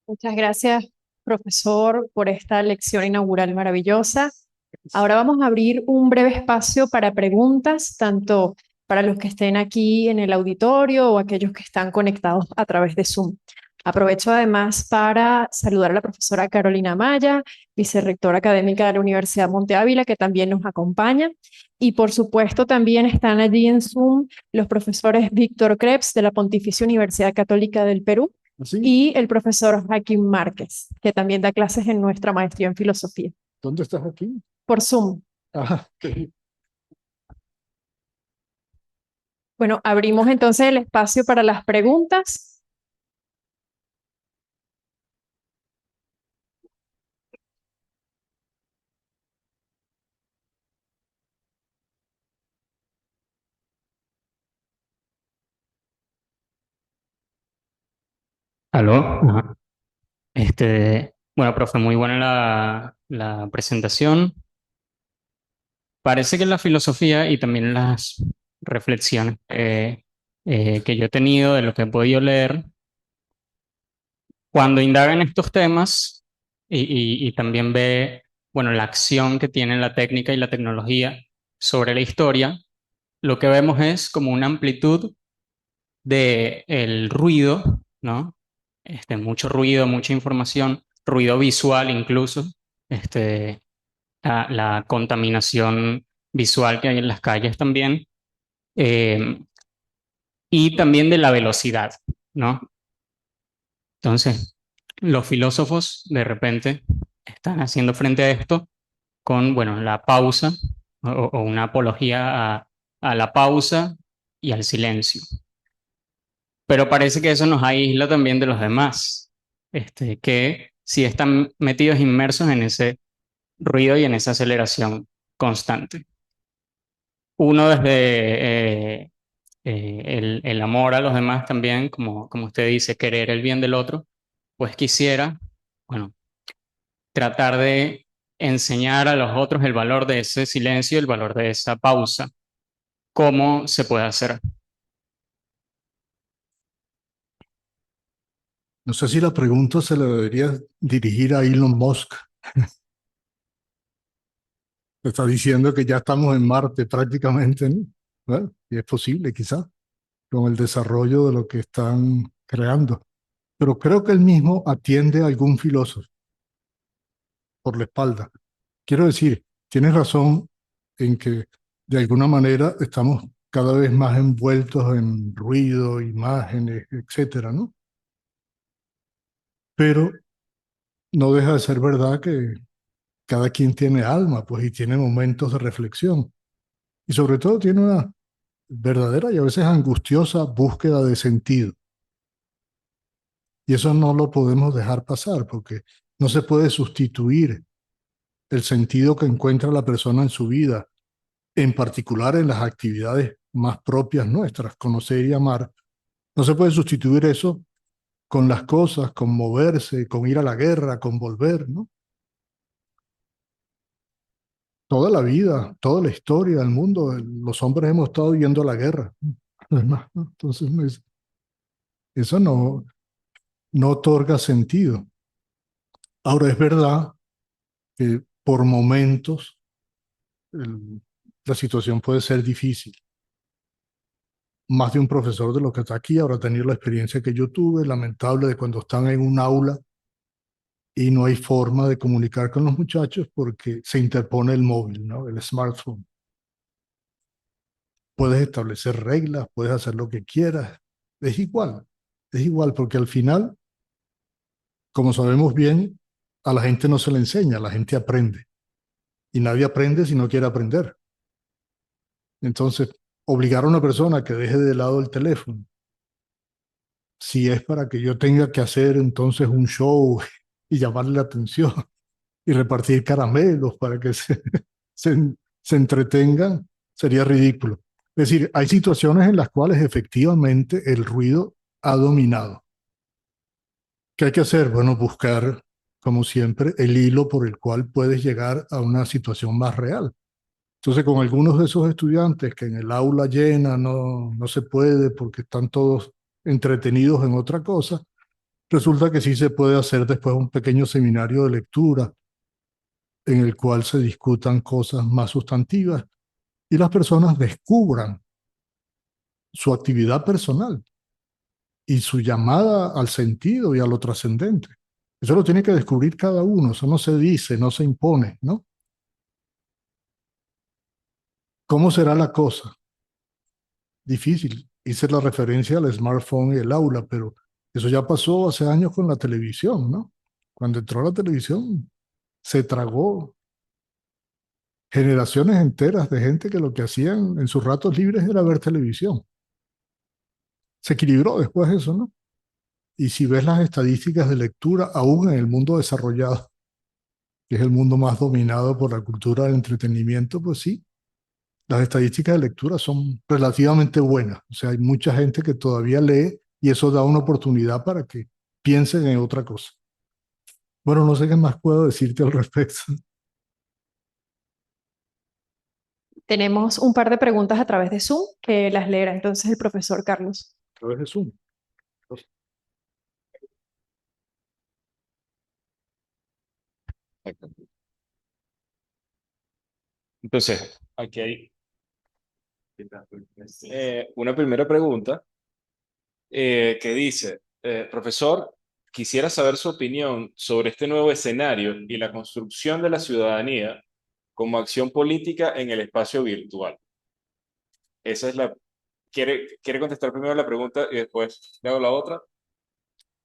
Muchas gracias, profesor, por esta lección inaugural maravillosa. Ahora vamos a abrir un breve espacio para preguntas, tanto para los que estén aquí en el auditorio o aquellos que están conectados a través de Zoom. Aprovecho además para saludar a la profesora Carolina Maya, vicerrectora académica de la Universidad Monte Ávila, que también nos acompaña. Y por supuesto también están allí en Zoom los profesores Víctor Krebs de la Pontificia Universidad Católica del Perú ¿Así? y el profesor Joaquín Márquez, que también da clases en nuestra maestría en filosofía, ¿Dónde estás aquí? por Zoom. Ah, Bueno, abrimos entonces el espacio para las preguntas. Aló. Ajá. Bueno, profe, muy buena la presentación. Parece que la filosofía y también las reflexiones que yo he tenido de lo que he podido leer, cuando indaga en estos temas y también ve, bueno, la acción que tiene la técnica y la tecnología sobre la historia, lo que vemos es como una amplitud de el ruido, ¿no? Mucho ruido, mucha información, ruido visual incluso, este, la contaminación visual que hay en las calles también, eh, y también de la velocidad, ¿no? Entonces, los filósofos de repente están haciendo frente a esto con, bueno, la pausa o una apología a la pausa y al silencio. Pero parece que eso nos aísla también de los demás, que sí están metidos inmersos en ese ruido y en esa aceleración constante. Uno desde el amor a los demás también, como usted dice, querer el bien del otro, pues quisiera, bueno, tratar de enseñar a los otros el valor de ese silencio, el valor de esa pausa. ¿Cómo se puede hacer? no sé si la pregunta se la debería dirigir a Elon Musk. Está diciendo que ya estamos en Marte prácticamente, ¿no? Bueno, y es posible, quizá, con el desarrollo de lo que están creando. Pero creo que él mismo atiende a algún filósofo por la espalda. Quiero decir, tienes razón en que de alguna manera estamos cada vez más envueltos en ruido, imágenes, etcétera, ¿no? Pero no deja de ser verdad que cada quien tiene alma, pues, y tiene momentos de reflexión. Y sobre todo tiene una verdadera y a veces angustiosa búsqueda de sentido. Y eso no lo podemos dejar pasar porque no se puede sustituir el sentido que encuentra la persona en su vida, en particular en las actividades más propias nuestras, conocer y amar. No se puede sustituir eso con las cosas, con moverse, con ir a la guerra, con volver, ¿no? Toda la vida, toda la historia del mundo, los hombres hemos estado yendo a la guerra. Además, ¿no? Entonces, eso no otorga sentido. Ahora, es verdad que por momentos el- la situación puede ser difícil. Más de un profesor de los que está aquí habrá tenido la experiencia que yo tuve, lamentable, de cuando están en un aula y no hay forma de comunicar con los muchachos porque se interpone el móvil, ¿no? El smartphone. Puedes establecer reglas, puedes hacer lo que quieras. Es igual porque al final, como sabemos bien, a la gente no se le enseña, la gente aprende. Y nadie aprende si no quiere aprender. Entonces, obligar a una persona a que deje de lado el teléfono, si es para que yo tenga que hacer entonces un show y llamarle la atención y repartir caramelos para que se... se entretengan, sería ridículo. Es decir, hay situaciones en las cuales efectivamente el ruido ha dominado. ¿Qué hay que hacer? Bueno, buscar, como siempre, el hilo por el cual puedes llegar a una situación más real. Entonces, con algunos de esos estudiantes que en el aula llena no se puede porque están todos entretenidos en otra cosa, resulta que sí se puede hacer después un pequeño seminario de lectura en el cual se discutan cosas más sustantivas y las personas descubran su actividad personal y su llamada al sentido y a lo trascendente. Eso lo tiene que descubrir cada uno, eso no se dice, no se impone, ¿no? ¿Cómo será la cosa? Difícil. Hice la referencia al smartphone y el aula, pero eso ya pasó hace años con la televisión, ¿no? Cuando entró la televisión, se tragó generaciones enteras de gente que lo que hacían en sus ratos libres era ver televisión. Se equilibró después eso, ¿no? Y si ves las estadísticas de lectura, aún en el mundo desarrollado, que es el mundo más dominado por la cultura del entretenimiento, pues sí, las estadísticas de lectura son relativamente buenas. O sea, hay mucha gente que todavía lee y eso da una oportunidad para que piensen en otra cosa. Bueno, no sé qué más puedo decirte al respecto. Tenemos un par de preguntas a través de Zoom que las leerá entonces el profesor Carlos. A través de Zoom. Entonces, aquí hay una primera pregunta que dice, profesor, quisiera saber su opinión sobre este nuevo escenario y la construcción de la ciudadanía como acción política en el espacio virtual. Esa es la... ¿Quiere contestar primero la pregunta y después le hago la otra?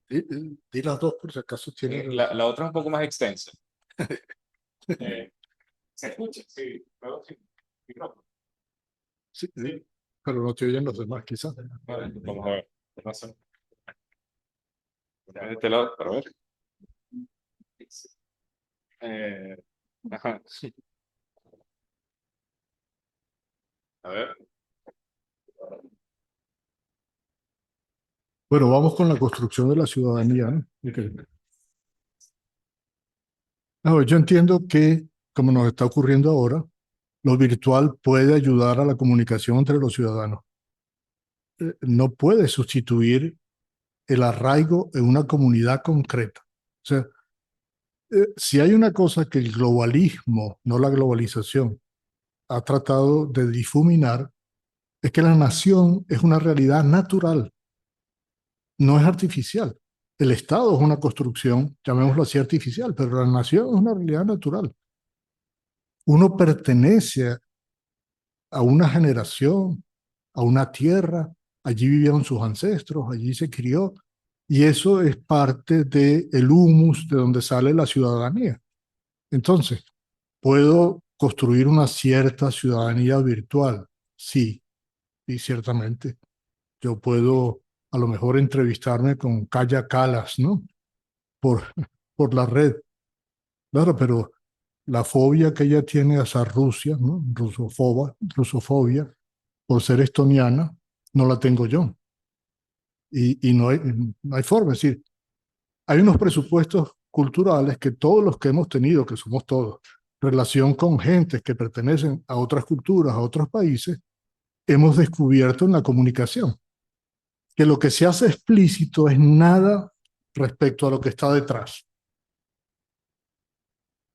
Di las dos por si acaso tienen... La otra es un poco más extensa. ¿Se escucha? Sí, luego sí. Micrófono. Sí, pero no te oyen los demás, quizás. Vale, vamos a ver. ¿Qué pasa? De este lado, para ver. Ajá. A ver. Bueno, vamos con la construcción de la ciudadanía, ¿no? Okay. No, yo entiendo que, como nos está ocurriendo ahora, lo virtual puede ayudar a la comunicación entre los ciudadanos. No puede sustituir el arraigo en una comunidad concreta. O sea, si hay una cosa que el globalismo, no la globalización, ha tratado de difuminar, es que la nación es una realidad natural, no es artificial. El Estado es una construcción, llamémoslo así, artificial, pero la nación es una realidad natural. Uno pertenece a una generación, a una tierra, allí vivieron sus ancestros, allí se crió, y eso es parte del humus de donde sale la ciudadanía. Entonces, ¿puedo construir una cierta ciudadanía virtual? Sí, y ciertamente. Yo puedo a lo mejor entrevistarme con Kaja Kallas, ¿no? Por, por la red. Claro, pero la fobia que ella tiene hacia Rusia, ¿no? Rusofobia, por ser estoniana, no la tengo yo. Y no hay forma. Es decir, hay unos presupuestos culturales que todos los que hemos tenido, que somos todos, relación con gentes que pertenecen a otras culturas, a otros países, hemos descubierto en la comunicación. Que lo que se hace explícito es nada respecto a lo que está detrás.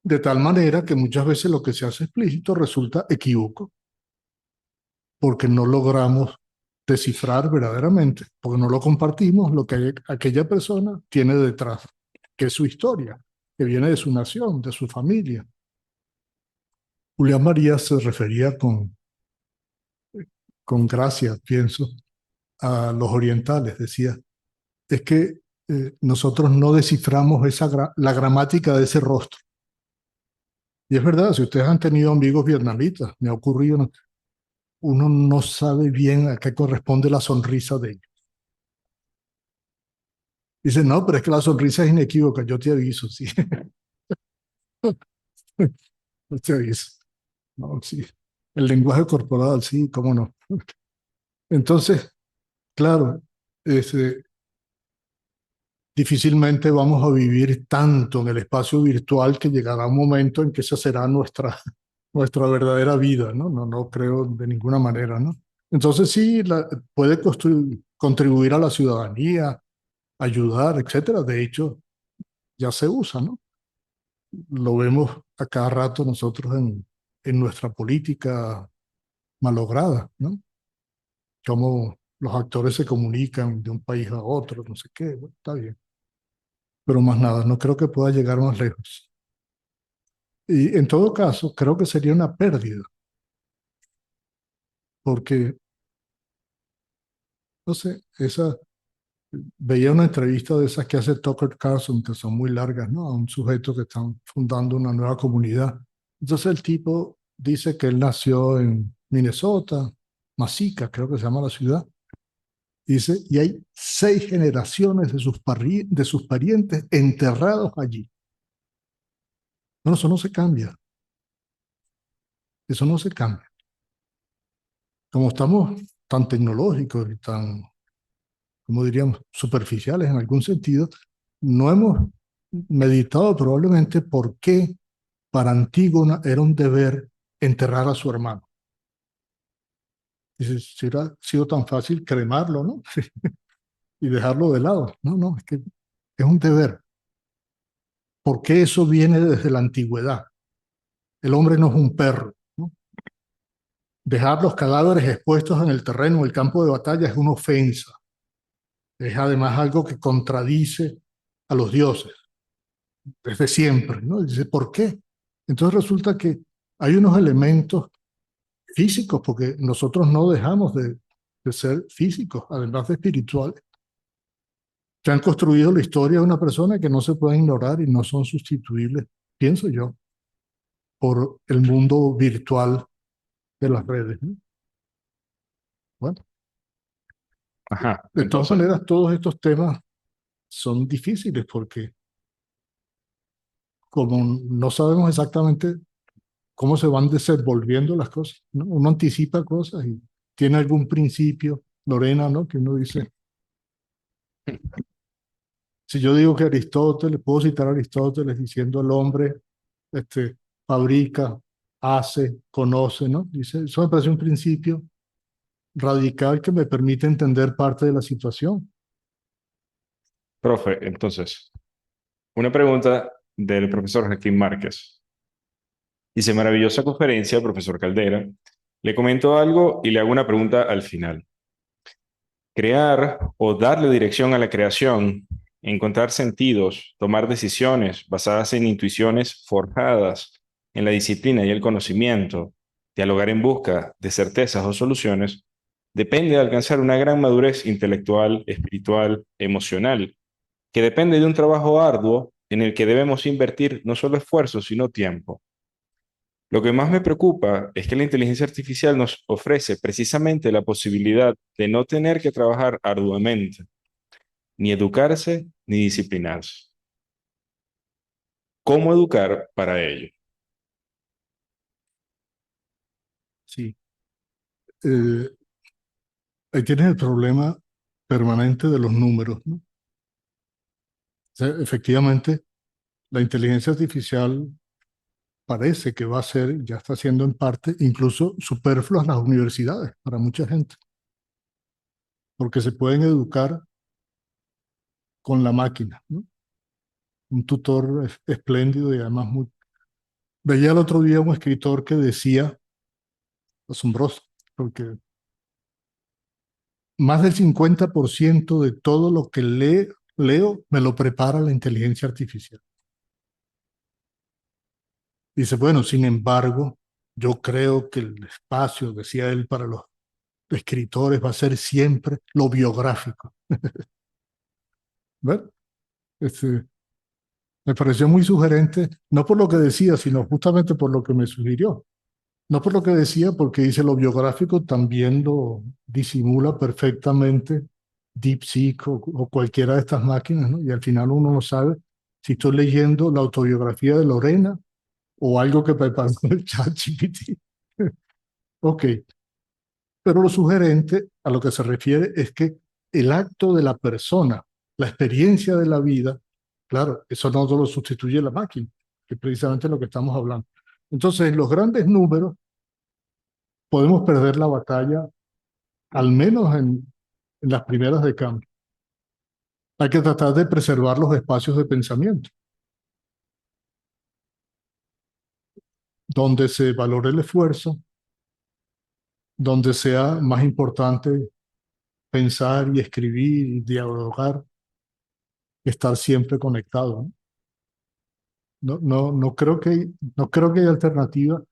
De tal manera que muchas veces lo que se hace explícito resulta equívoco, porque no logramos descifrar verdaderamente, porque no lo compartimos lo que aquella persona tiene detrás, que es su historia, que viene de su nación, de su familia. Julián María se refería con gracia, pienso, a los orientales. Decía, es que nosotros no desciframos la gramática de ese rostro. Y es verdad, si ustedes han tenido amigos vietnamitas, me ha ocurrido, uno no sabe bien a qué corresponde la sonrisa de ellos. Dice, no, pero es que la sonrisa es inequívoca, yo te aviso, sí. No te aviso. ¿no? Sí. El lenguaje corporal, sí, cómo no. Entonces, claro, difícilmente vamos a vivir tanto en el espacio virtual que llegará un momento en que esa será nuestra verdadera vida, ¿no? No creo de ninguna manera, ¿no? Entonces sí, puede contribuir a la ciudadanía, ayudar, etcétera. De hecho, ya se usa, ¿no? Lo vemos a cada rato nosotros en nuestra política malograda, ¿no? Cómo los actores se comunican de un país a otro, no sé qué, bueno, está bien. Pero más nada, no creo que pueda llegar más lejos. Y en todo caso, creo que sería una pérdida, porque, no sé, veía una entrevista de esas que hace Tucker Carlson, que son muy largas, ¿no? A un sujeto que están fundando una nueva comunidad. Entonces el tipo dice que él nació en Minnesota, Masika, creo que se llama la ciudad. Dice, y hay 6 generaciones de sus parientes enterrados allí. No, eso no se cambia. Eso no se cambia. Como estamos tan tecnológicos y tan, como diríamos, superficiales en algún sentido, no hemos meditado probablemente por qué para Antígona era un deber enterrar a su hermano. Dice, si hubiera sido tan fácil cremarlo, ¿no? Y dejarlo de lado. No, es que es un deber. ¿Por qué eso viene desde la antigüedad? El hombre no es un perro, ¿no? Dejar los cadáveres expuestos en el terreno, en el campo de batalla, es una ofensa. Es además algo que contradice a los dioses desde siempre, ¿no? Dice, ¿por qué? Entonces resulta que hay unos elementos físicos, porque nosotros no dejamos de ser físicos, además de espirituales, que han construido la historia de una persona que no se puede ignorar y no son sustituibles, pienso yo, por el mundo virtual de las redes, ¿no? Bueno, Ajá, de todas entonces, maneras, todos estos temas son difíciles porque como no sabemos exactamente cómo se van desenvolviendo las cosas, ¿no? Uno anticipa cosas y tiene algún principio, Lorena, ¿no? Que uno dice, si yo digo que Aristóteles, puedo citar a Aristóteles diciendo el hombre fabrica, hace, conoce, ¿no? Dice, eso me parece un principio radical que me permite entender parte de la situación. profe, entonces, una pregunta del profesor Joaquín Márquez. Dice, maravillosa conferencia, profesor Caldera. Le comento algo y le hago una pregunta al final. Crear o darle dirección a la creación, encontrar sentidos, tomar decisiones basadas en intuiciones forjadas en la disciplina y el conocimiento, dialogar en busca de certezas o soluciones, depende de alcanzar una gran madurez intelectual, espiritual, emocional, que depende de un trabajo arduo en el que debemos invertir no solo esfuerzo, sino tiempo. Lo que más me preocupa es que la inteligencia artificial nos ofrece precisamente la posibilidad de no tener que trabajar arduamente, ni educarse, ni disciplinarse. ¿Cómo educar para ello? Sí. Eh, Ahí tienes el problema permanente de los números, ¿no? O sea, efectivamente, la inteligencia artificial parece que va a ser, ya está siendo en parte, incluso superfluas las universidades para mucha gente, porque se pueden educar con la máquina, ¿no? Un tutor espléndido y además muy... Veía el otro día un escritor que decía, asombroso, porque más del 50% de todo lo que leo me lo prepara la inteligencia artificial. Dice, bueno, sin embargo, yo creo que el espacio, decía él, para los escritores va a ser siempre lo biográfico. ¿Ven? Me pareció muy sugerente, no por lo que decía, sino justamente por lo que me sugirió. No por lo que decía, porque dice lo biográfico también lo disimula perfectamente DeepSeek o cualquiera de estas máquinas, ¿no? Y al final uno no sabe si estoy leyendo la autobiografía de Lorena o algo que preparó el ChatGPT. Ok, pero lo sugerente a lo que se refiere es que el acto de la persona, la experiencia de la vida, claro, eso no lo sustituye la máquina, que es precisamente lo que estamos hablando. Entonces, en los grandes números podemos perder la batalla, al menos en las primeras de cambio. Hay que tratar de preservar los espacios de pensamiento, donde se valore el esfuerzo, donde sea más importante pensar y escribir y dialogar, estar siempre conectado, ¿no? No creo que haya alternativa.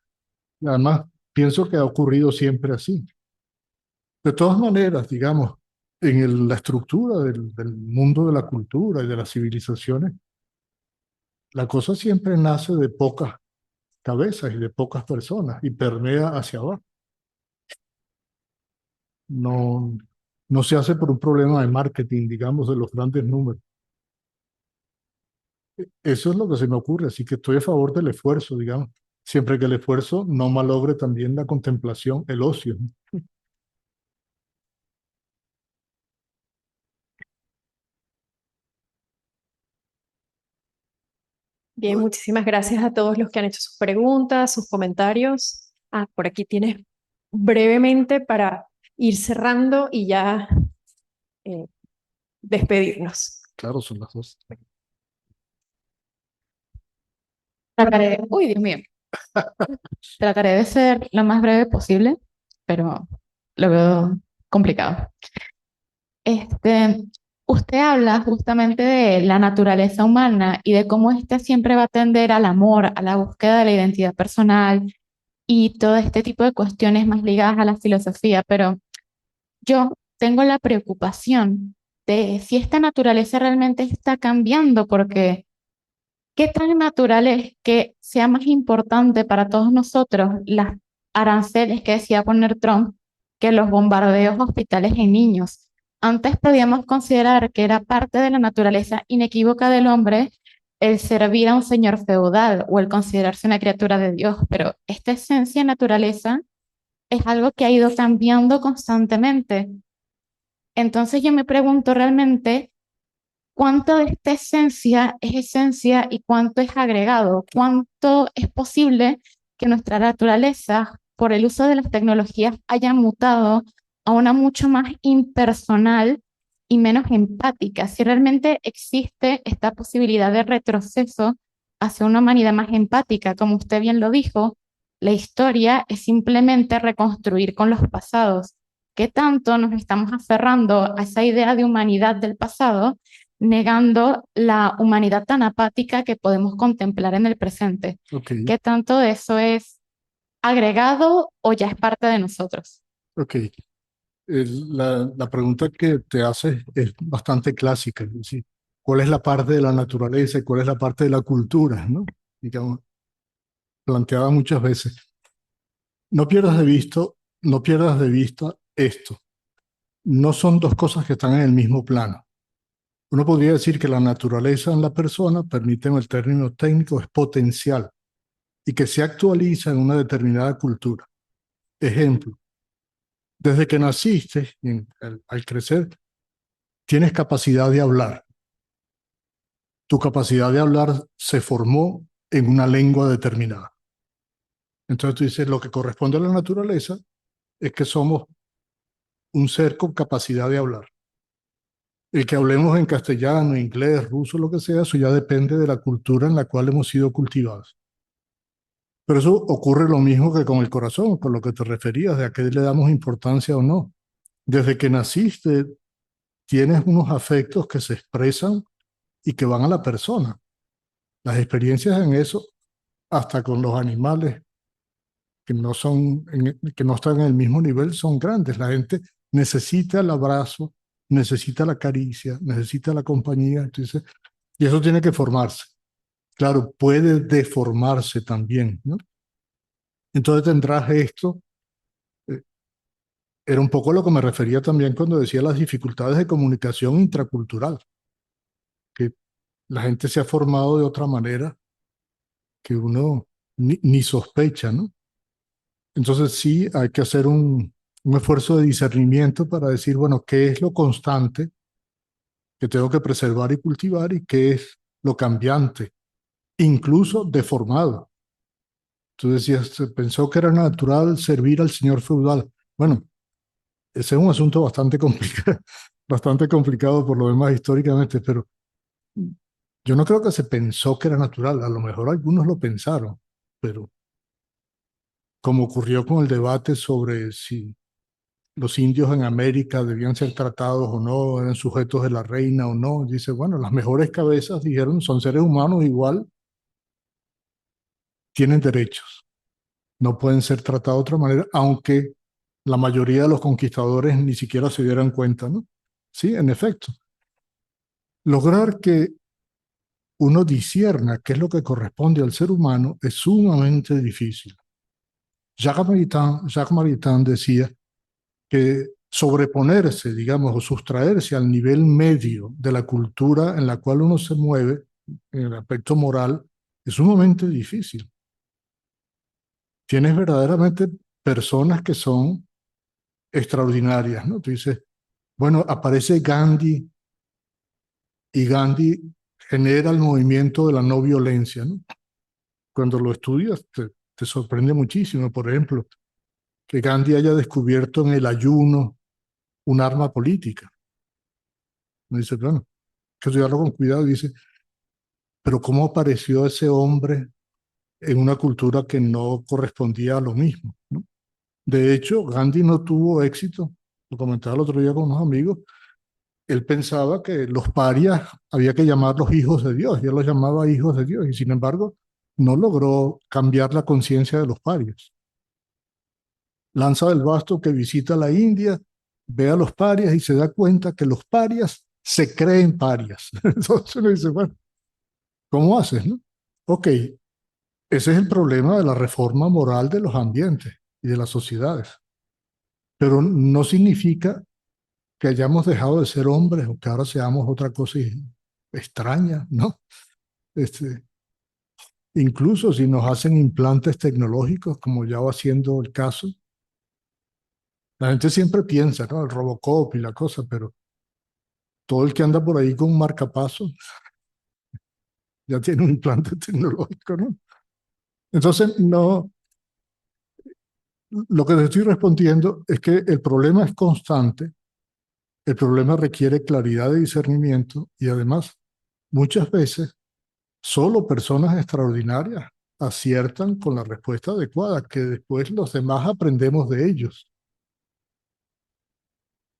Además, pienso que ha ocurrido siempre así. De todas maneras, digamos, la estructura del mundo de la cultura y de las civilizaciones, la cosa siempre nace de pocas cabezas y de pocas personas y permea hacia abajo. No, no se hace por un problema de marketing, digamos, de los grandes números. Eso es lo que se me ocurre, así que estoy a favor del esfuerzo, digamos, siempre que el esfuerzo no malogre también la contemplación, el ocio. Bien, muchísimas gracias a todos los que han hecho sus preguntas, sus comentarios. Ah, por aquí tienes brevemente para ir cerrando y ya eh, despedirnos. Claro, son las dos. Uy, Dios mío, trataré de ser lo más breve posible, pero lo veo complicado. Este, usted habla justamente de la naturaleza humana y de cómo ésta siempre va a tender al amor, a la búsqueda de la identidad personal y todo este tipo de cuestiones más ligadas a la filosofía, pero yo tengo la preocupación de si esta naturaleza realmente está cambiando, porque ¿qué tan natural es que sea más importante para todos nosotros las aranceles que decía poner Trump que los bombardeos hospitales en niños? Antes podíamos considerar que era parte de la naturaleza inequívoca del hombre el servir a un señor feudal o el considerarse una criatura de Dios, pero esta esencia naturaleza es algo que ha ido cambiando constantemente. Entonces yo me pregunto realmente cuánto de esta esencia es esencia y cuánto es agregado, cuánto es posible que nuestra naturaleza, por el uso de las tecnologías, haya mutado a una mucho más impersonal y menos empática. Si realmente existe esta posibilidad de retroceso hacia una humanidad más empática, como usted bien lo dijo, la historia es simplemente reconstruir con los pasados. ¿Qué tanto nos estamos aferrando a esa idea de humanidad del pasado, negando la humanidad tan apática que podemos contemplar en el presente? Ok, ¿Qué tanto de eso es agregado o ya es parte de nosotros? ok. La pregunta que te haces es bastante clásica, es decir, ¿cuál es la parte de la naturaleza y cuál es la parte de la cultura, ¿no? Digamos, planteada muchas veces. No pierdas de vista, no pierdas de vista esto. No son dos cosas que están en el mismo plano. Uno podría decir que la naturaleza en la persona, permíteme el término técnico, es potencial y que se actualiza en una determinada cultura. Ejemplo, desde que naciste, al crecer, tienes capacidad de hablar. Tu capacidad de hablar se formó en una lengua determinada. Entonces tú dices, lo que corresponde a la naturaleza es que somos un ser con capacidad de hablar. El que hablemos en castellano, inglés, ruso, lo que sea, eso ya depende de la cultura en la cual hemos sido cultivados. Pero eso ocurre lo mismo que con el corazón, con lo que te referías, de a qué le damos importancia o no. Desde que naciste, tienes unos afectos que se expresan y que van a la persona. Las experiencias en eso, hasta con los animales que no están en el mismo nivel, son grandes. La gente necesita el abrazo, necesita la caricia, necesita la compañía. Entonces, y eso tiene que formarse. Claro, puede deformarse también, ¿no? Entonces tendrás esto. eh, Era un poco lo que me refería también cuando decía las dificultades de comunicación intracultural, que la gente se ha formado de otra manera que uno ni sospecha, ¿no? Entonces sí hay que hacer un esfuerzo de discernimiento para decir, bueno, ¿qué es lo constante que tengo que preservar y cultivar y qué es lo cambiante, incluso deformado? Tú decías, se pensó que era natural servir al señor feudal. Bueno, ese es un asunto bastante complicado, bastante complicado por lo demás históricamente, pero yo no creo que se pensó que era natural. A lo mejor algunos lo pensaron, pero como ocurrió con el debate sobre si los indios en América debían ser tratados o no, eran sujetos de la reina o no, dice, bueno, las mejores cabezas dijeron, son seres humanos igual, tienen derechos, no pueden ser tratados de otra manera, aunque la mayoría de los conquistadores ni siquiera se dieran cuenta, ¿no? Sí, en efecto. Lograr que uno discierna qué es lo que corresponde al ser humano es sumamente difícil. Jacques Maritain decía que sobreponerse, digamos, o sustraerse al nivel medio de la cultura en la cual uno se mueve, en el aspecto moral, es sumamente difícil. Tienes verdaderamente personas que son extraordinarias, ¿no? Tú dices, bueno, aparece Gandhi y Gandhi genera el movimiento de la no violencia, ¿no? Cuando lo estudias te sorprende muchísimo, por ejemplo, que Gandhi haya descubierto en el ayuno un arma política. Me dice, bueno, hay que estudiarlo con cuidado. Dice, pero ¿cómo apareció ese hombre en una cultura que no correspondía a lo mismo, ¿no? De hecho, Gandhi no tuvo éxito, lo comentaba el otro día con unos amigos, él pensaba que los parias había que llamarlos hijos de Dios, y él los llamaba hijos de Dios, y sin embargo no logró cambiar la conciencia de los parias. Lanza del Basto, que visita la India, ve a los parias y se da cuenta que los parias se creen parias. Entonces uno dice, bueno, ¿cómo haces, no? Ok, ese es el problema de la reforma moral de los ambientes y de las sociedades. Pero no significa que hayamos dejado de ser hombres o que ahora seamos otra cosa extraña, ¿no? Este, incluso si nos hacen implantes tecnológicos, como ya va siendo el caso, la gente siempre piensa, ¿no? El Robocop y la cosa, pero todo el que anda por ahí con un marcapaso ya tiene un implante tecnológico, ¿no? Entonces, no, lo que te estoy respondiendo es que el problema es constante, el problema requiere claridad de discernimiento y además, muchas veces, solo personas extraordinarias aciertan con la respuesta adecuada, que después los demás aprendemos de ellos.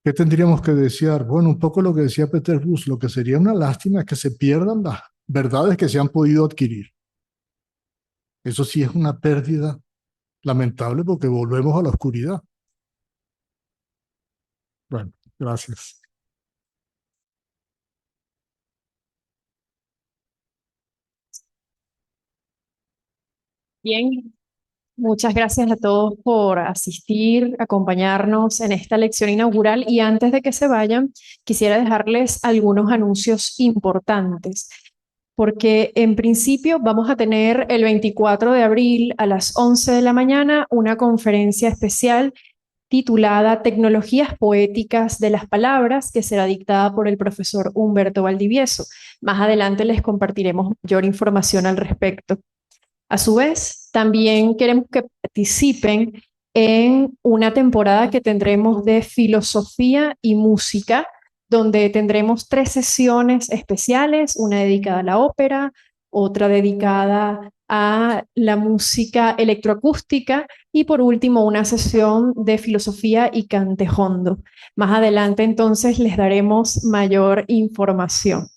¿Qué tendríamos que desear? Bueno, un poco lo que decía Peter Bush, lo que sería una lástima es que se pierdan las verdades que se han podido adquirir. Eso sí es una pérdida lamentable porque volvemos a la oscuridad. Bueno, gracias. Bien, muchas gracias a todos por asistir, acompañarnos en esta lección inaugural y antes de que se vayan, quisiera dejarles algunos anuncios importantes, porque en principio vamos a tener el 24 de abril a las 11 de la mañana una conferencia especial titulada Tecnologías Poéticas de las Palabras, que será dictada por el profesor Humberto Valdivieso. Más adelante les compartiremos mayor información al respecto. A su vez, también queremos que participen en una temporada que tendremos de filosofía y música, donde tendremos 3 sesiones especiales, una dedicada a la ópera, otra dedicada a la música electroacústica y por último una sesión de filosofía y cantejondo. Más adelante entonces les daremos mayor información.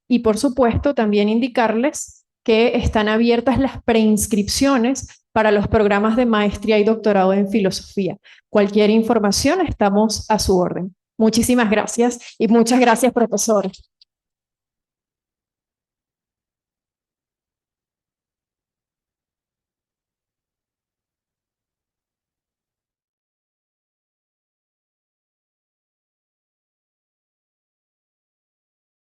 Y por supuesto también indicarles que están abiertas las preinscripciones para los programas de maestría y doctorado en filosofía. Cualquier información estamos a su orden. Muchísimas gracias y muchas gracias, profesor.